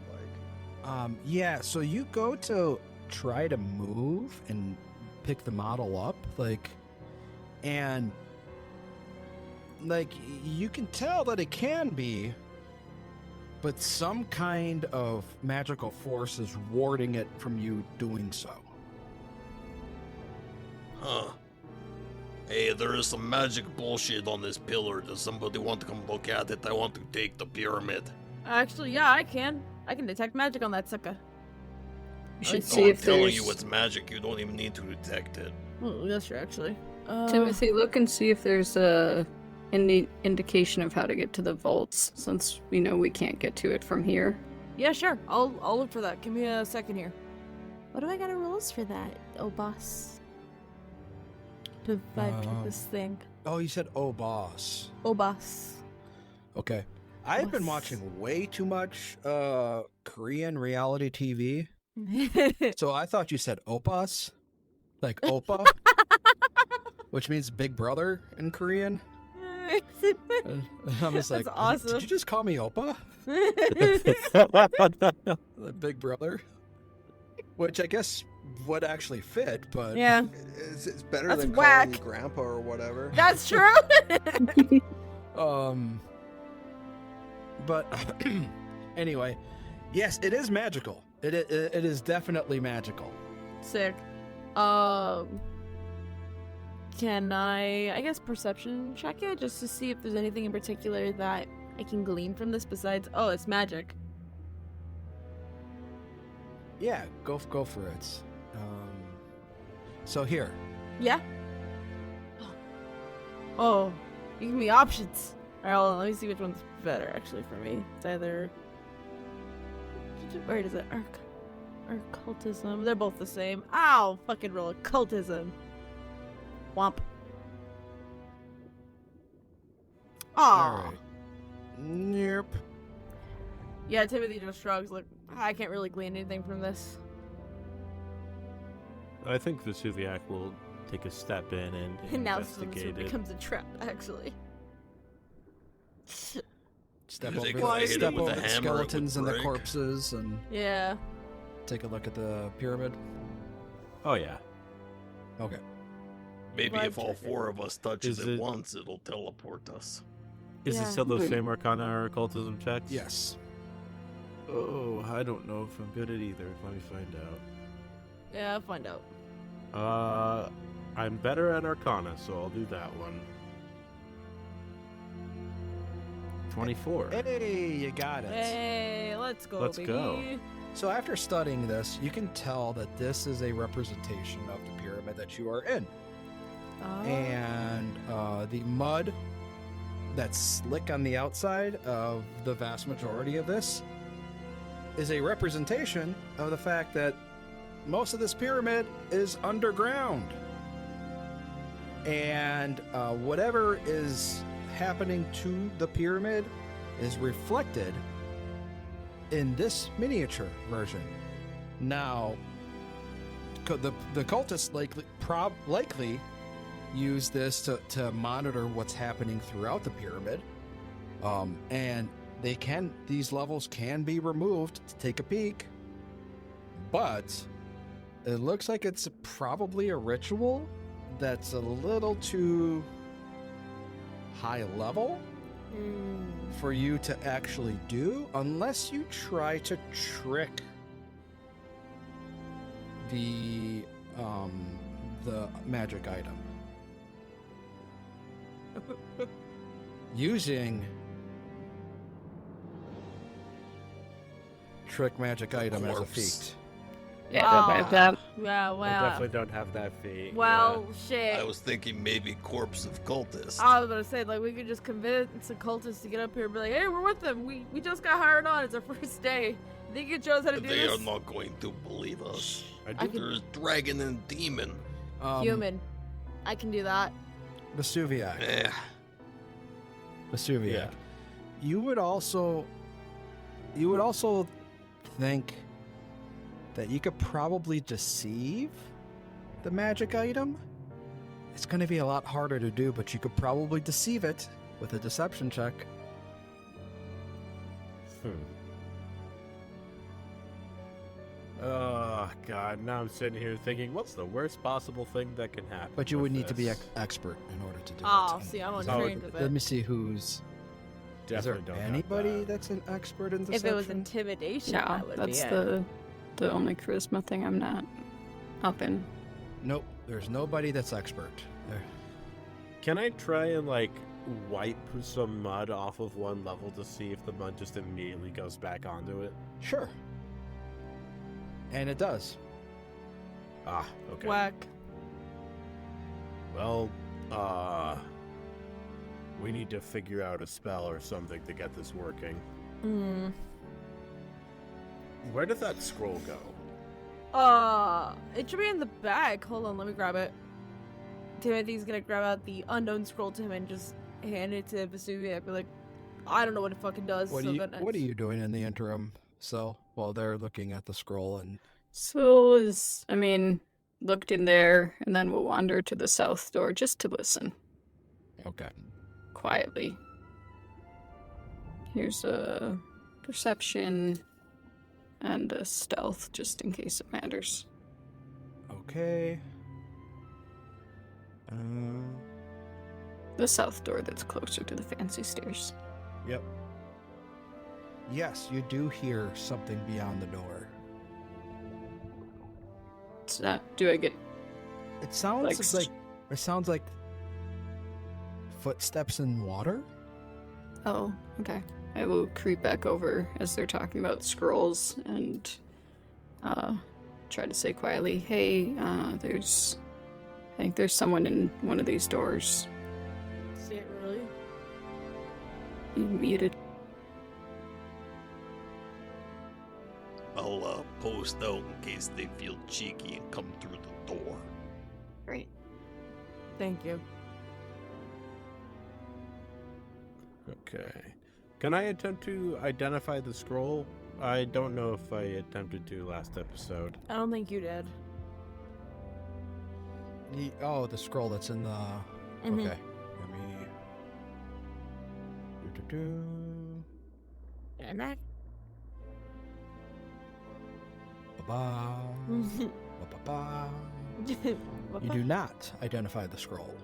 Like, Yeah. So you go to try to move and pick the model up, and you can tell that it can be, but some kind of magical force is warding it from you doing so. Huh. Hey, there is some magic bullshit on this pillar. Does somebody want to come look at it? I want to take the pyramid. Actually, yeah, I can. I can detect magic on that sucker. You should Oh, see I'm if telling there's... you it's magic. You don't even need to detect it. Oh, that's true, actually. Timothy, look and see if there's any indication of how to get to the vaults, since we know we can't get to it from here. Yeah, sure. I'll look for that. Give me a second here. What do I gotta rolls for that, oh boss? To vibe to this thing. Oh, you said, "Oh, boss." Oh boss. Okay. I've been Boss. watching way too much Korean reality TV, so I thought you said "oppas," like "oppa," which means "big brother" in Korean. I was like, That's awesome. "Did you just call me oppa?" The big brother, which I guess would actually fit, but Yeah, it's better That's than whack. calling you grandpa or whatever. that's true. But anyway, yes, it is magical. It is definitely magical. Sick. Can I guess, perception check it just to see if there's anything in particular that I can glean from this besides, oh, it's magic. Yeah, go for it. So here, Yeah. Oh, you give me options. All right, hold on, let me see which one's better actually for me. It's either where is it? Occultism. They're both the same. Ow! Fucking roll occultism. Womp. Aw. all right. Yep. Yeah, Timothy just shrugs. Like, I can't really glean anything from this. I think Vesuviac will take a step in and And now this investigate it. becomes a trap, actually. Step You over, take the, a hit step with over a the hammer, it skeletons would and the break. corpses and Yeah. take a look at the pyramid. Oh yeah. Okay. Maybe Vibe if all check it. 4 of us touches Is it it- once, it'll teleport us. Is Yeah. it still those same Arcana or occultism checks? Yes. Oh, I don't know if I'm good at either. Let me find out. Yeah, I'll find out. I'm better at Arcana, so I'll do that one. 24. Hey, you got it. Hey, let's go, Let's baby. go. So after studying this, you can tell that this is a representation of the pyramid that you are in. And the mud that's slick on the outside of the vast majority of this is a representation of the fact that most of this pyramid is underground. And whatever is happening to the pyramid is reflected in this miniature version. Now, the cultists likely use this to monitor what's happening throughout the pyramid, and these levels can be removed to take a peek, but it looks like it's probably a ritual that's a little too high level for you to actually do, unless you try to trick the magic item using trick magic item as a feat. Yeah, I don't have that. Yeah, I well. definitely don't have that feat. Well, shit. I was thinking maybe corpse of cultist. I was gonna say, like, we could just convince the cultists to get up here and be like, hey, we're with them. We just got hired on. It's our first day. Think you chose how to do They this? are not going to believe us. I can- There's dragon and demon. Human. I can do that. Vesuviac. Eh. Vesuviac. Yeah. You would also think that you could probably deceive the magic item. It's going to be a lot harder to do, but you could probably deceive it with a deception check. Oh, God. Now I'm sitting here thinking, what's the worst possible thing that can happen? But you with would need to be this? expert in order to do Oh, it. see, I'm So, untrained with let it. me see who's... Definitely is there don't have anybody that. that's an expert in deception? If it was intimidation, No, that would that's be it. the only charisma thing I'm not up in. Nope, there's nobody that's expert. There. Can I try and, like, wipe some mud off of one level to see if the mud just immediately goes back onto it? Sure. And it does. Ah, okay. Whack. Well, we need to figure out a spell or something to get this working. Where did that scroll go? It should be in the bag. Hold on, let me grab it. Timothy's gonna grab out the unknown scroll to him and just hand it to Vesuviac. Be like, I don't know what it fucking does. What so are you doing in the interim? So while they're looking at the scroll and So looked in there, and then we'll wander to the south door just to listen okay. quietly. Here's a perception and a stealth, just in case it matters. Okay. The south door that's closer to the fancy stairs. Yep. Yes, you do hear something beyond the door. It's not. Do I get? It sounds like footsteps in water. Oh, okay. I will creep back over as they're talking about scrolls and try to say quietly, "Hey, I think there's someone in one of these doors." See it really? You muted. I'll post out in case they feel cheeky and come through the door. Great. Thank you. Okay. Can I attempt to identify the scroll? I don't know if I attempted to last episode. I don't think you did. The scroll that's in the. Mhm. Okay. Let me. Do-do-do. And that. Ba-ba. Ba-ba-ba. You do not identify the scroll.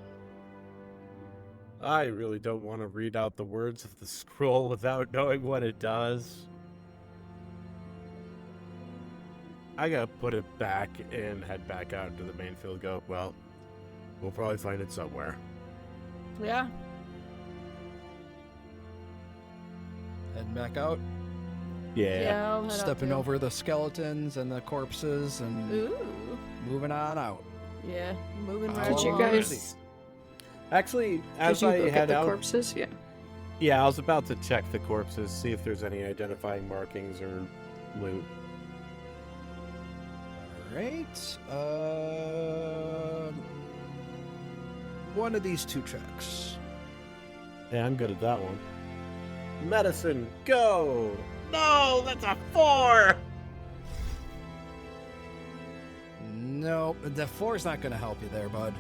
I really don't want to read out the words of the scroll without knowing what it does. I gotta put it back and head back out into the main field. Go, well, we'll probably find it somewhere. Yeah. Heading back out. Yeah. I'll head up Stepping too. over the skeletons and the corpses and Ooh. moving on out. Yeah, moving right Did you along. guys? Actually, as Did you I look at head the out, corpses? Yeah. yeah, I was about to check the corpses, see if there's any identifying markings or loot. Alright. One of these two checks. Yeah, I'm good at that one. Medicine, go! No, that's a 4! Nope, the 4's not going to help you there, bud.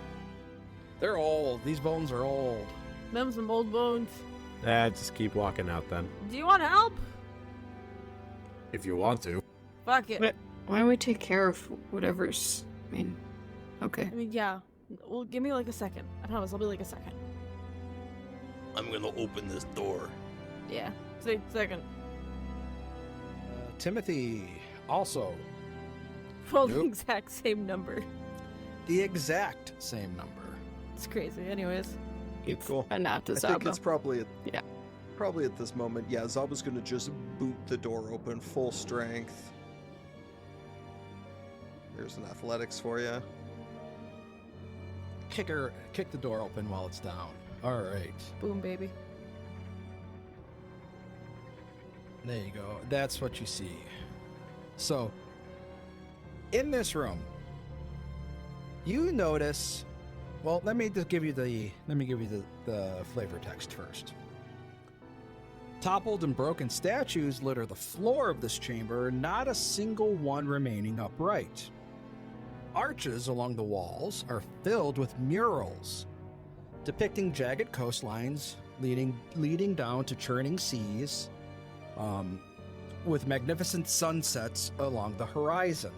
They're old. These bones are old. Them some old bones. Just keep walking out then. Do you want help? If you want to. Fuck it. Wait. Why don't we take care of whatever's... I mean, okay. I mean, yeah. Well, give me like a second. I promise, I'll be like a second. I'm gonna open this door. Yeah. Say second. Timothy, also Roll the Nope. exact same number. the exact same number. It's crazy. Anyways. It's Cool. a not to I think Zaba. it's probably Yeah. probably at this moment. Yeah, Zaba's gonna just boot the door open full strength. There's an athletics for you. Kick the door open while it's down. All right. Boom, baby. There you go. That's what you see. So, in this room, you notice. Well, let me give you the flavor text first. Toppled and broken statues litter the floor of this chamber, not a single one remaining upright. Arches along the walls are filled with murals depicting jagged coastlines leading down to churning seas, with magnificent sunsets along the horizon,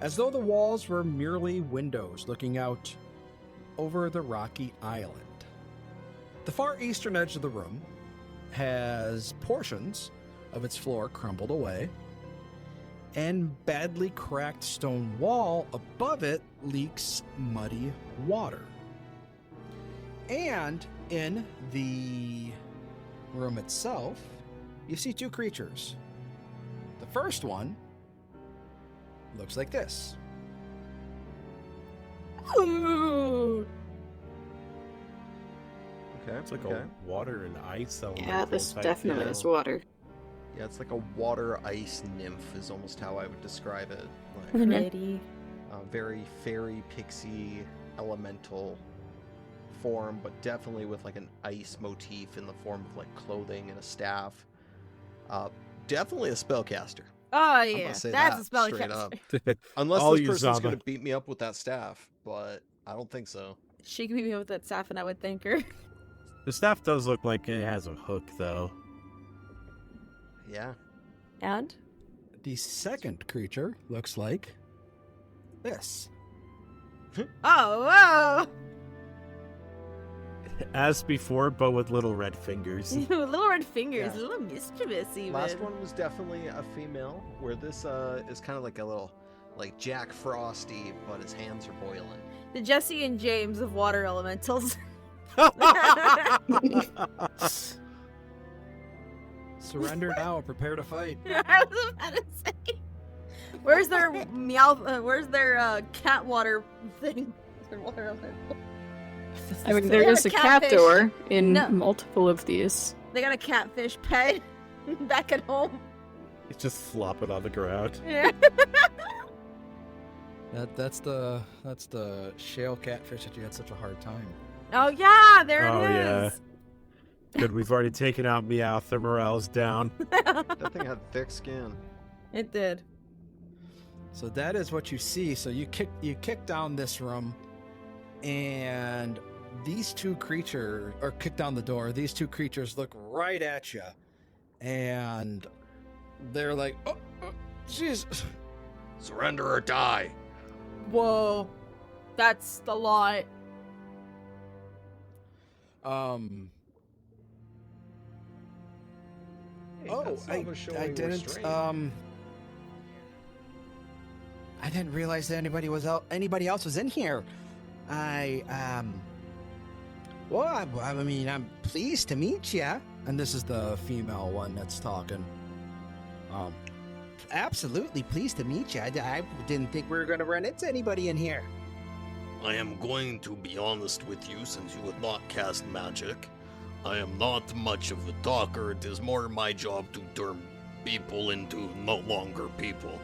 as though the walls were merely windows looking out over the rocky island. The far eastern edge of the room has portions of its floor crumbled away, and badly cracked stone wall above it leaks muddy water. And in the room itself, you see two creatures. The first one looks like this. Ooh. Okay. It's like okay. a water and ice elemental Yeah, this type definitely deal. is water. Yeah, it's like a water ice nymph is almost how I would describe it. Like Pretty. very fairy pixie elemental form, but definitely with like an ice motif in the form of like clothing and a staff. Definitely a spellcaster. Oh, gonna yeah. say That's that a spell straight caster. up. Unless I'll this use person's Zaba. going to beat me up with that staff, but I don't think so. She can beat me up with that staff, and I would thank her. The staff does look like it has a hook, though. Yeah. And? The second creature looks like this. Oh, whoa! As before, but with little red fingers. Little red fingers, Yeah. a little mischievous even. Last one was definitely a female, where this is kind of like a little, like Jack Frosty, but his hands are boiling. The Jesse and James of water elementals. Surrender now or prepare to fight. I was about to say. Where's their meow? Where's their cat water thing? Their water elemental. I mean, They there got is a a cat catfish. door in No. multiple of these. They got a catfish pet back at home. It's just flopping on the ground. Yeah. That's the shale catfish that you had such a hard time. Oh yeah, there Oh, it yeah. is. Good, we've already taken out Meowth. Their morale's down. That thing had thick skin. It did. So that is what you see. So you kick down this room, and these two creatures, or kick down the door. These two creatures look right at you, and they're like, "Oh, jeez." Surrender or die. Whoa, that's the lot. Hey, Oh, that's I Nova showing didn't. restraint. I didn't realize that anybody else was in here. Well, I mean, I'm pleased to meet you. And this is the female one that's talking. Absolutely pleased to meet you. I didn't think we were going to run into anybody in here. I am going to be honest with you since you have not cast magic. I am not much of a talker. It is more my job to turn people into no longer people.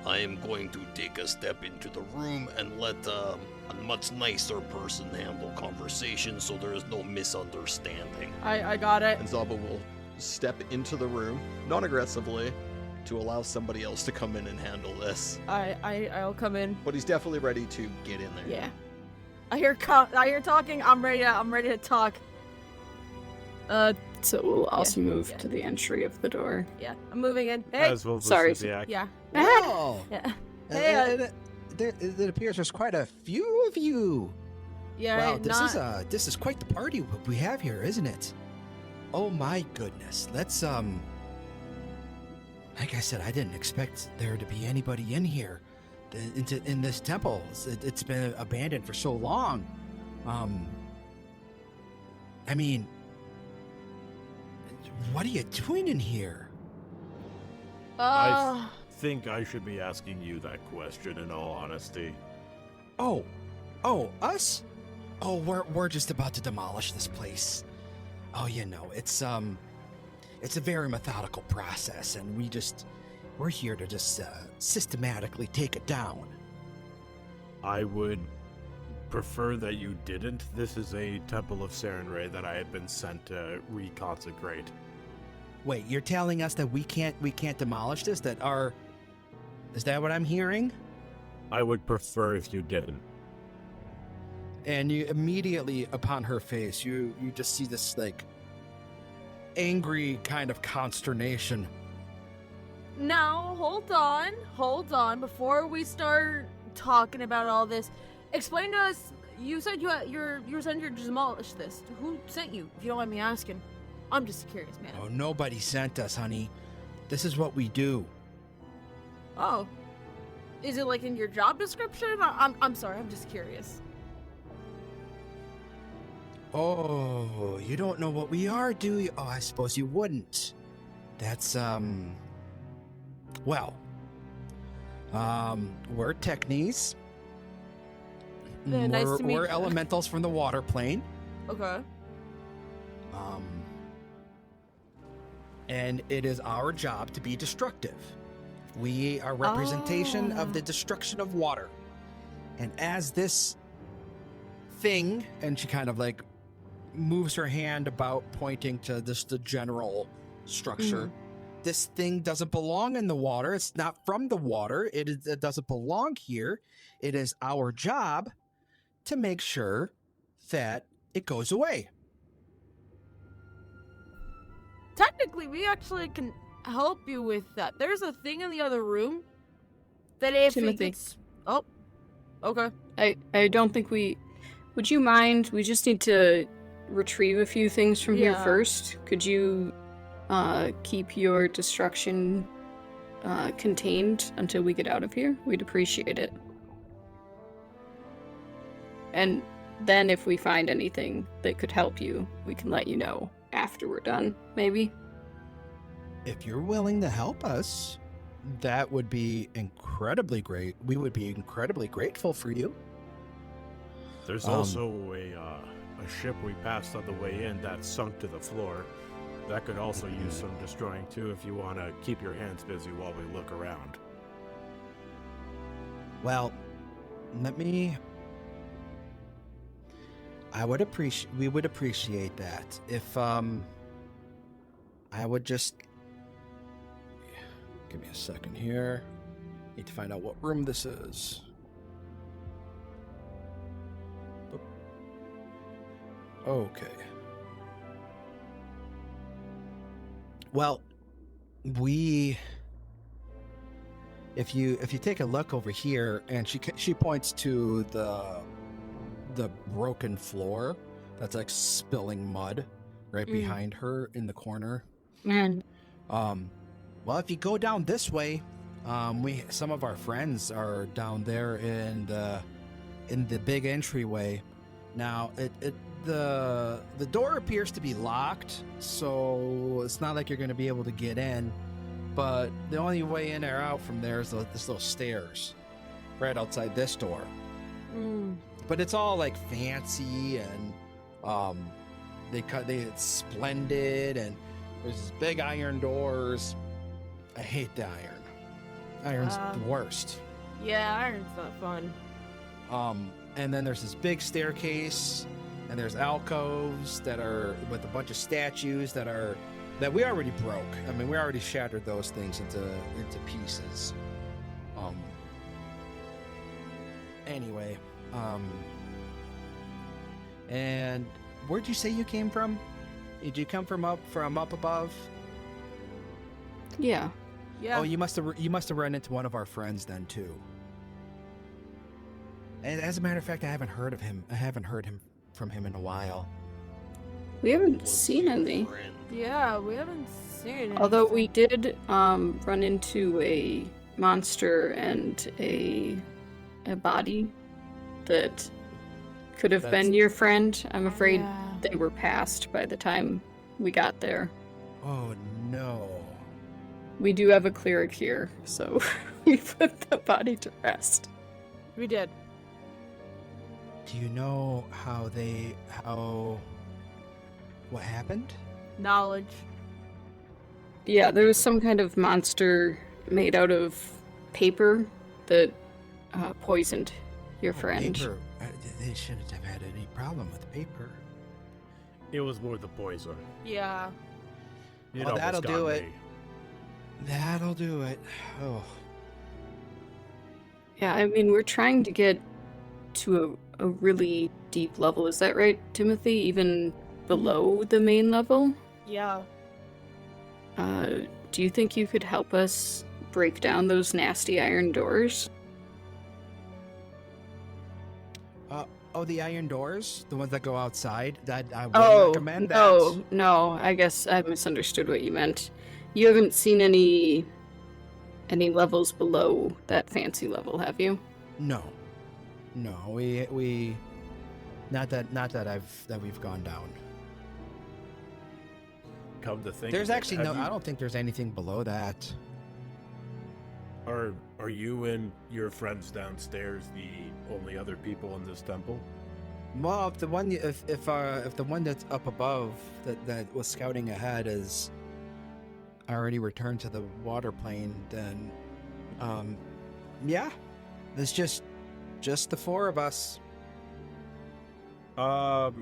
I am going to take a step into the room and let a much nicer person handle conversation so there is no misunderstanding. I got it. And Zaba will step into the room, non-aggressively, to allow somebody else to come in and handle this. I'll come in. But he's definitely ready to get in there. Yeah. I hear talking. I'm ready to talk. So we'll also move to the entry of the door. Yeah, I'm moving in. Hey. As well, Sorry. Yeah. Oh. Yeah. Hey, it appears there's quite a few of you. Yeah. Wow, this is quite the party we have here, isn't it? Oh my goodness. Let's like I said, I didn't expect there to be anybody in here, in this temple. It's been abandoned for so long. I mean, what are you doing in here? I think I should be asking you that question in all honesty. Oh, us? Oh, we're just about to demolish this place. Oh, you know, it's a very methodical process, and we're here to just systematically take it down. I would prefer that you didn't. This is a temple of Sarenrae that I have been sent to reconsecrate. Wait, you're telling us that we can't demolish this? Is that what I'm hearing? I would prefer if you didn't. And you immediately, upon her face, you just see this, like, angry kind of consternation. Now, hold on. Before we start talking about all this, explain to us. You said you're sent here to demolish this. Who sent you? If you don't mind me asking, I'm just curious, man. Oh, nobody sent us, honey. This is what we do. Oh, is it like in your job description? I'm sorry. I'm just curious. Oh, you don't know what we are, do you? Oh, I suppose you wouldn't. That's, well, we're Technies. Nice to meet we're you. elementals from the water plane. Okay. And it is our job to be destructive. We are representation of the destruction of water. And as this thing, and she kind of like moves her hand about, pointing to the general structure. This thing doesn't belong in the water. It's not from the water. It doesn't belong here. It is our job to make sure that it goes away. Technically, we actually can help you with that. There's a thing in the other room that if Timothy. it gets... Oh, okay. I don't think we... Would you mind? We just need to retrieve a few things from here Yeah. first. Could you keep your destruction contained until we get out of here? We'd appreciate it. And then if we find anything that could help you, we can let you know after we're done, maybe? If you're willing to help us, that would be incredibly great. We would be incredibly grateful for you. There's also a ship we passed on the way in that sunk to the floor. That could also use some destroying too if you want to keep your hands busy while we look around. Well, we would appreciate that. If, I would just... Give me a second here. Need to find out what room this is. Okay. Well, if you take a look over here, and she points to the broken floor that's like spilling mud right behind her in the corner. Man. Well, if you go down this way, some of our friends are down there in the big entryway. Now, the door appears to be locked, so it's not like you're going to be able to get in. but the only way in or out from there is this little stairs right outside this door. But it's all like fancy and it's splendid, and there's these big iron doors. I hate the iron. Iron's the worst. Yeah, iron's not fun. And then there's this big staircase, and there's alcoves that are with a bunch of statues that we already broke. I mean, we already shattered those things into pieces. Anyway, and where'd you say you came from? Did you come from up above? Yeah. Yeah. Oh, you must have run into one of our friends then too. And as a matter of fact, I haven't heard from him in a while. We haven't seen any. Yeah, we haven't seen anything. Although we did run into a monster and a body that could have been your friend. I'm afraid they were passed by the time we got there. Oh no. We do have a cleric here, so we put the body to rest. We did. Do you know what happened? Knowledge. Yeah, there was some kind of monster made out of paper that poisoned your friend. Paper. They shouldn't have had any problem with paper. It was more the poison. Yeah. It Well, almost that'll got do it. me. That'll do it. Oh. Yeah, I mean, we're trying to get to a really deep level. Is that right, Timothy? Even below the main level? Yeah. Do you think you could help us break down those nasty iron doors? Oh, the iron doors? The ones that go outside? That I would recommend that. No, I guess I misunderstood what you meant. You haven't seen any levels below that fancy level, have you? No. We not that we've gone down. Come to think There's of it, actually have I don't think there's anything below that. Are you and your friends downstairs the only other people in this temple? Well, if the one that's up above that was scouting ahead is already returned to the water plane, then yeah, it's just the four of us. I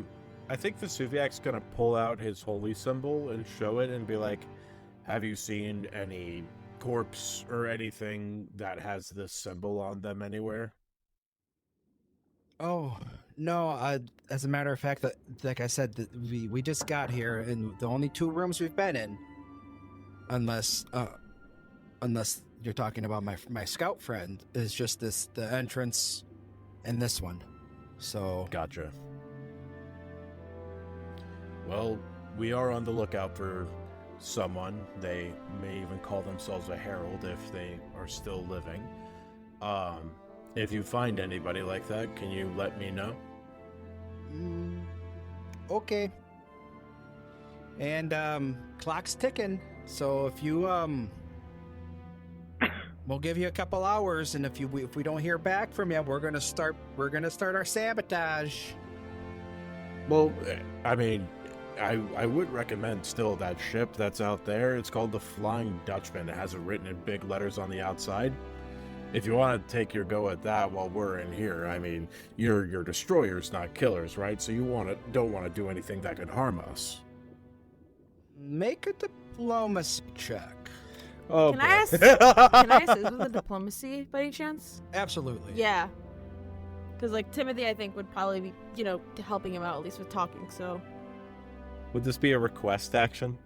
think Vesuviac's gonna pull out his holy symbol and show it and be like, have you seen any corpse or anything that has this symbol on them anywhere? Oh no! As a matter of fact, like I said, we just got here, and the only two rooms we've been in, unless you're talking about my scout friend, is just the entrance, and this one. So Gotcha. Well, we are on the lookout for someone. They may even call themselves a herald if they are still living. If you find anybody like that, can you let me know? Okay. And clock's ticking. So if you we'll give you a couple hours, and if we don't hear back from you, we're gonna start our sabotage. Well, I mean, I would recommend still that ship that's out there. It's called the Flying Dutchman. It has it written in big letters on the outside. If you want to take your go at that while we're in here, I mean, you're destroyers, not killers, right? So you don't want to do anything that could harm us. Make a diplomacy check. Oh, Can I ask? Can I assist with the diplomacy by any chance? Absolutely. Yeah. Because like Timothy, I think would probably be helping him out at least with talking. So. Would this be a request action?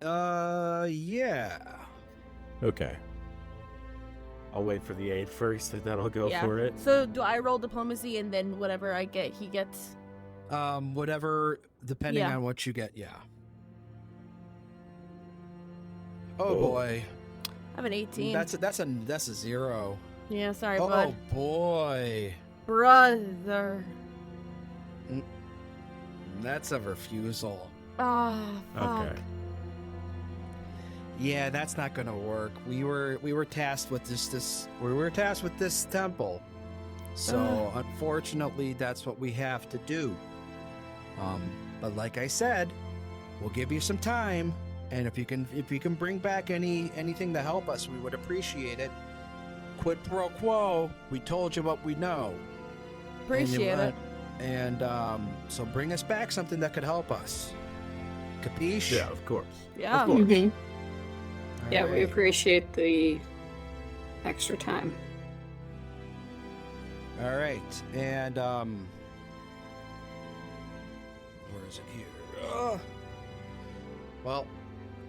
Yeah. Okay. I'll wait for the aid first, and then I'll go Yeah. for it. So do I roll diplomacy and then whatever I get, he gets? Whatever, depending Yeah. on what you get, yeah. Oh Whoa. boy. I have an 18. That's a 0. Yeah, sorry, Oh bud. boy. Brother. That's a refusal. Ah, fuck. Okay. Yeah, that's not gonna work. We were tasked with this temple. So unfortunately that's what we have to do. But like I said, we'll give you some time, and if you can bring back anything to help us, we would appreciate it. Quid pro quo, we told you what we know. Appreciate it. And so bring us back something that could help us. Capiche? Yeah, of course. Yeah. Of course. Mhm. Yeah, we Alright. appreciate the extra time. All right, and where is it here? Well,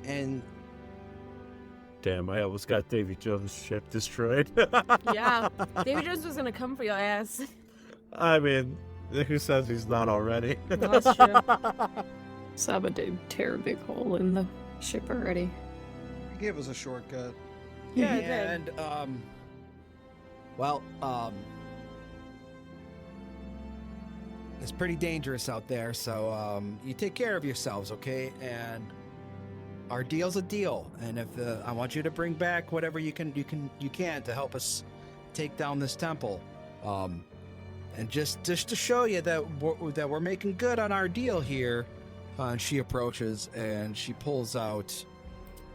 and Damn, I almost got Davy Jones' ship destroyed. Yeah. David Jones was gonna come for your ass. I mean, who says he's not already? That's true. Saba did tear a big hole in the ship already. He gave us a shortcut. Yeah, it did. and well, it's pretty dangerous out there, so you take care of yourselves, okay? And our deal's a deal, and if I want you to bring back whatever you can to help us take down this temple, and just to show you that we're making good on our deal here. And she approaches and she pulls out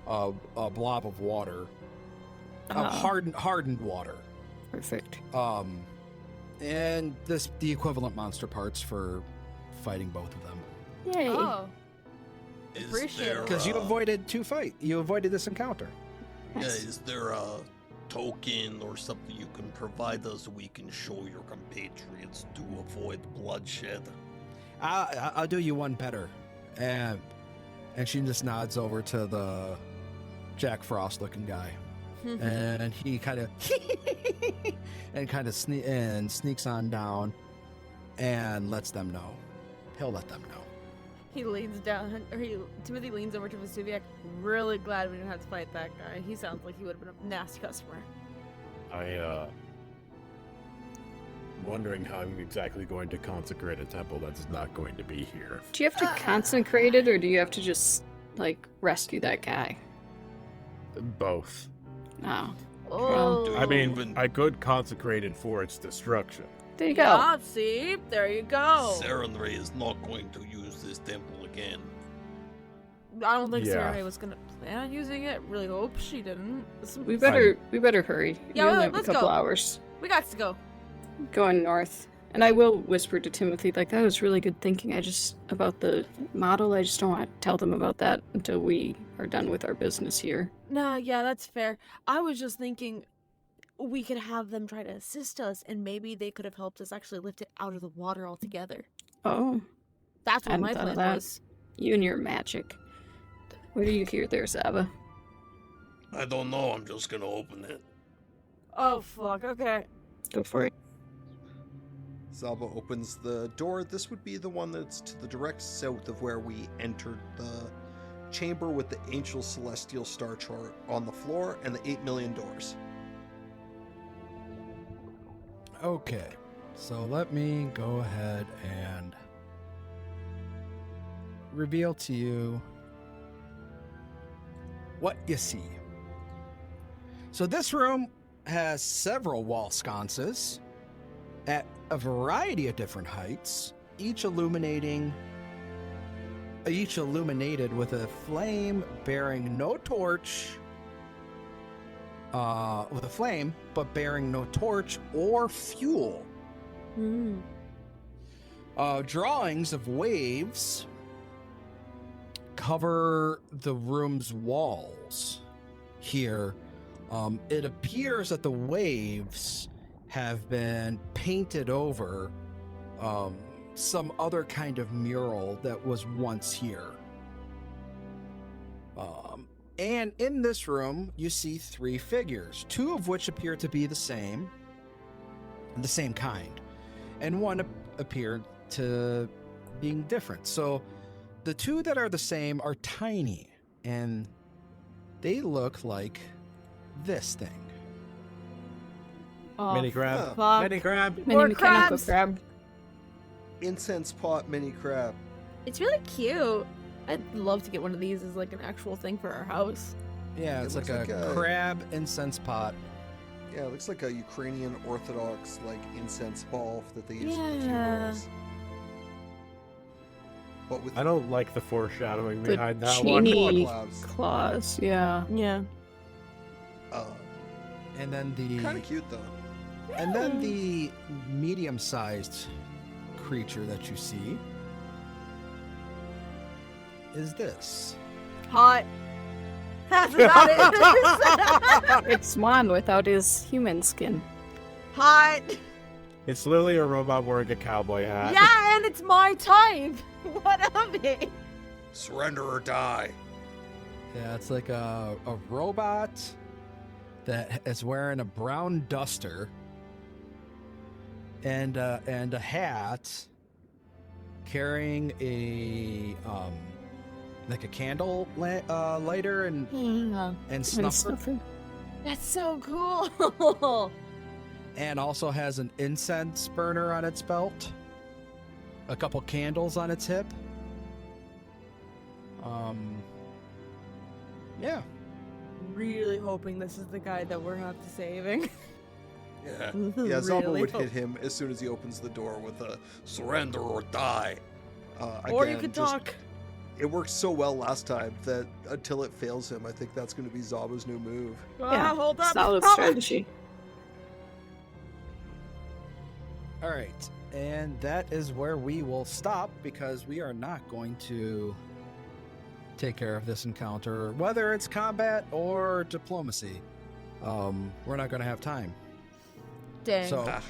a blob of water, hardened water. Perfect. And the equivalent monster parts for fighting both of them. Yay. Oh. Is Appreciate there, it. Because you avoided you avoided this encounter. yeah, Nice. is there a token or something you can provide us so we can show your compatriots to avoid bloodshed? I'll do you one better. And she just nods over to the Jack Frost looking guy. And he kind of sneaks on down and lets them know. He'll let them know. He leans down, Timothy leans over to Vesuviac. Really glad we didn't have to fight that guy. He sounds like he would have been a nasty customer. Wondering how I'm exactly going to consecrate a temple that's not going to be here. Do you have to consecrate it, or do you have to just, like, rescue that guy? Both. Oh. Oh. I mean, Even- I could consecrate it for its destruction. There you go. Yeah, see? There you go. Sarenrae is not going to use this temple again. I don't think Yeah. Sarah was gonna plan on using it. Really hope she didn't. We better hurry. Yeah, we only have a let's couple go. hours. We got to go. Going north. And I will whisper to Timothy, like, that was really good thinking. About the model, I just don't want to tell them about that until we are done with our business here. Nah, yeah, that's fair. I was just thinking we could have them try to assist us, and maybe they could have helped us actually lift it out of the water altogether. Oh, That's what Hadn't my thought of plan that. was. you and your magic. What do you hear there, Saba? I don't know, I'm just gonna open it. Oh, fuck, okay. Go for it. Zalba opens the door. This would be the one that's to the direct south of where we entered the chamber with the ancient celestial star chart on the floor and the 8 million doors. Okay, so let me go ahead and reveal to you what you see. So this room has several wall sconces at a variety of different heights, each illuminated with a flame bearing no torch, with a flame, but bearing no torch or fuel. Drawings of waves cover the room's walls. Here, it appears that the waves have been painted over some other kind of mural that was once here. And in this room, you see 3 figures, 2 of which appear to be the same kind, and 1 appeared to being different. So the 2 that are the same are tiny, and they look like this thing. Oh, Mini crab. fuck. Mini crab. Mini More mechanical crabs. crab. Incense pot mini crab. It's really cute. I'd love to get one of these as like an actual thing for our house. Yeah, it's like a crab incense pot. Yeah, it looks like a Ukrainian Orthodox incense ball that they use for the Yeah. funerals. But with I don't like the foreshadowing The behind that one. Cheney claws. claws, yeah. Yeah. And then Kind of cute though. And then the medium-sized creature that you see is this. Hot. That's about it. It's Swan without his human skin. Hot. It's literally a robot wearing a cowboy hat. Yeah, and it's my type. What of it? Surrender or die. Yeah, it's like a robot that is wearing a brown duster and a hat, carrying a like a candle lighter and snuffer, That's so cool. and also has an incense burner on its belt, a couple candles on its hip. Yeah. Really hoping this is the guy that we're not saving. Yeah. Yeah, Zaba Really would hope- hit him as soon as he opens the door with a Surrender or die. Or you again, could just- talk. It worked so well last time that until it fails him, I think that's going to be Zaba's new move. Yeah, Hold up. solid Ah! strategy. All right. And that is where we will stop because we are not going to take care of this encounter, whether it's combat or diplomacy. We're not going to have time. Dang. So,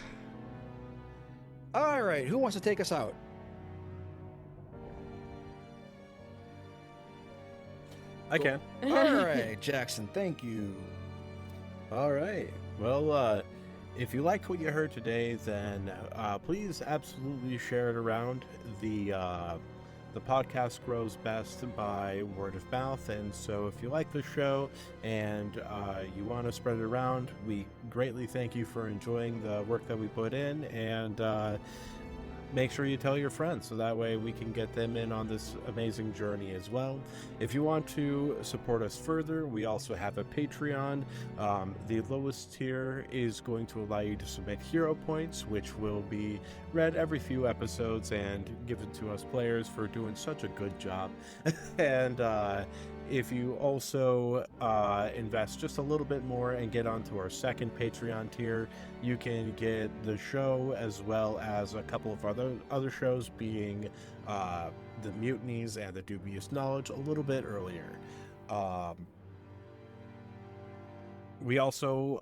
all right. Who wants to take us out? I can. All right, Jackson. Thank you. All right. Well, if you liked what you heard today, then please absolutely share it around. The podcast grows best by word of mouth, and so if you like the show and you want to spread it around, we greatly thank you for enjoying the work that we put in, and make sure you tell your friends so that way we can get them in on this amazing journey as well. If you want to support us further, we also have a Patreon. The lowest tier is going to allow you to submit hero points, which will be read every few episodes and given to us players for doing such a good job. And if you also invest just a little bit more and get onto our second Patreon tier, you can get the show as well as a couple of other shows, being the Mutinies and the Dubious Knowledge, a little bit earlier. We also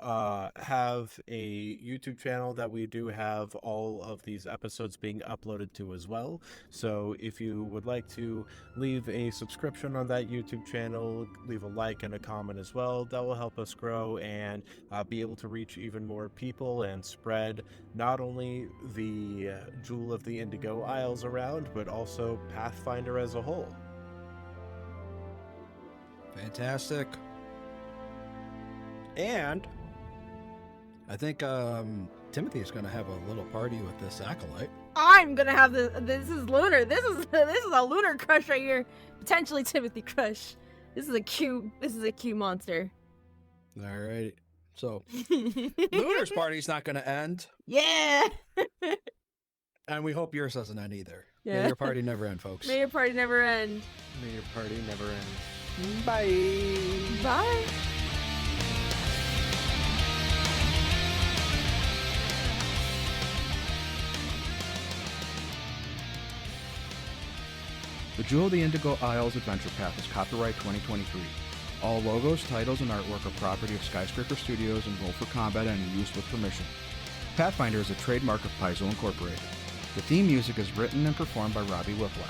have a YouTube channel that we do have all of these episodes being uploaded to as well. So if you would like to leave a subscription on that YouTube channel, leave a like and a comment as well, that will help us grow and be able to reach even more people and spread not only the Jewel of the Indigo Isles around, but also Pathfinder as a whole. Fantastic. And I think Timothy is going to have a little party with this acolyte. I'm gonna have this. This is lunar. This is a lunar crush right here. Potentially Timothy crush. This is a cute monster. All right. So Lunar's party's not going to end, Yeah. and we hope yours doesn't end either. Yeah. May your party never end, folks. May your party never end. May your party never end. Bye. Bye. The Jewel of the Indigo Isles Adventure Path is copyright 2023. All logos, titles, and artwork are property of Skyscraper Studios and Roll for Combat and used with permission. Pathfinder is a trademark of Paizo Incorporated. The theme music is written and performed by Robbie Whiplash.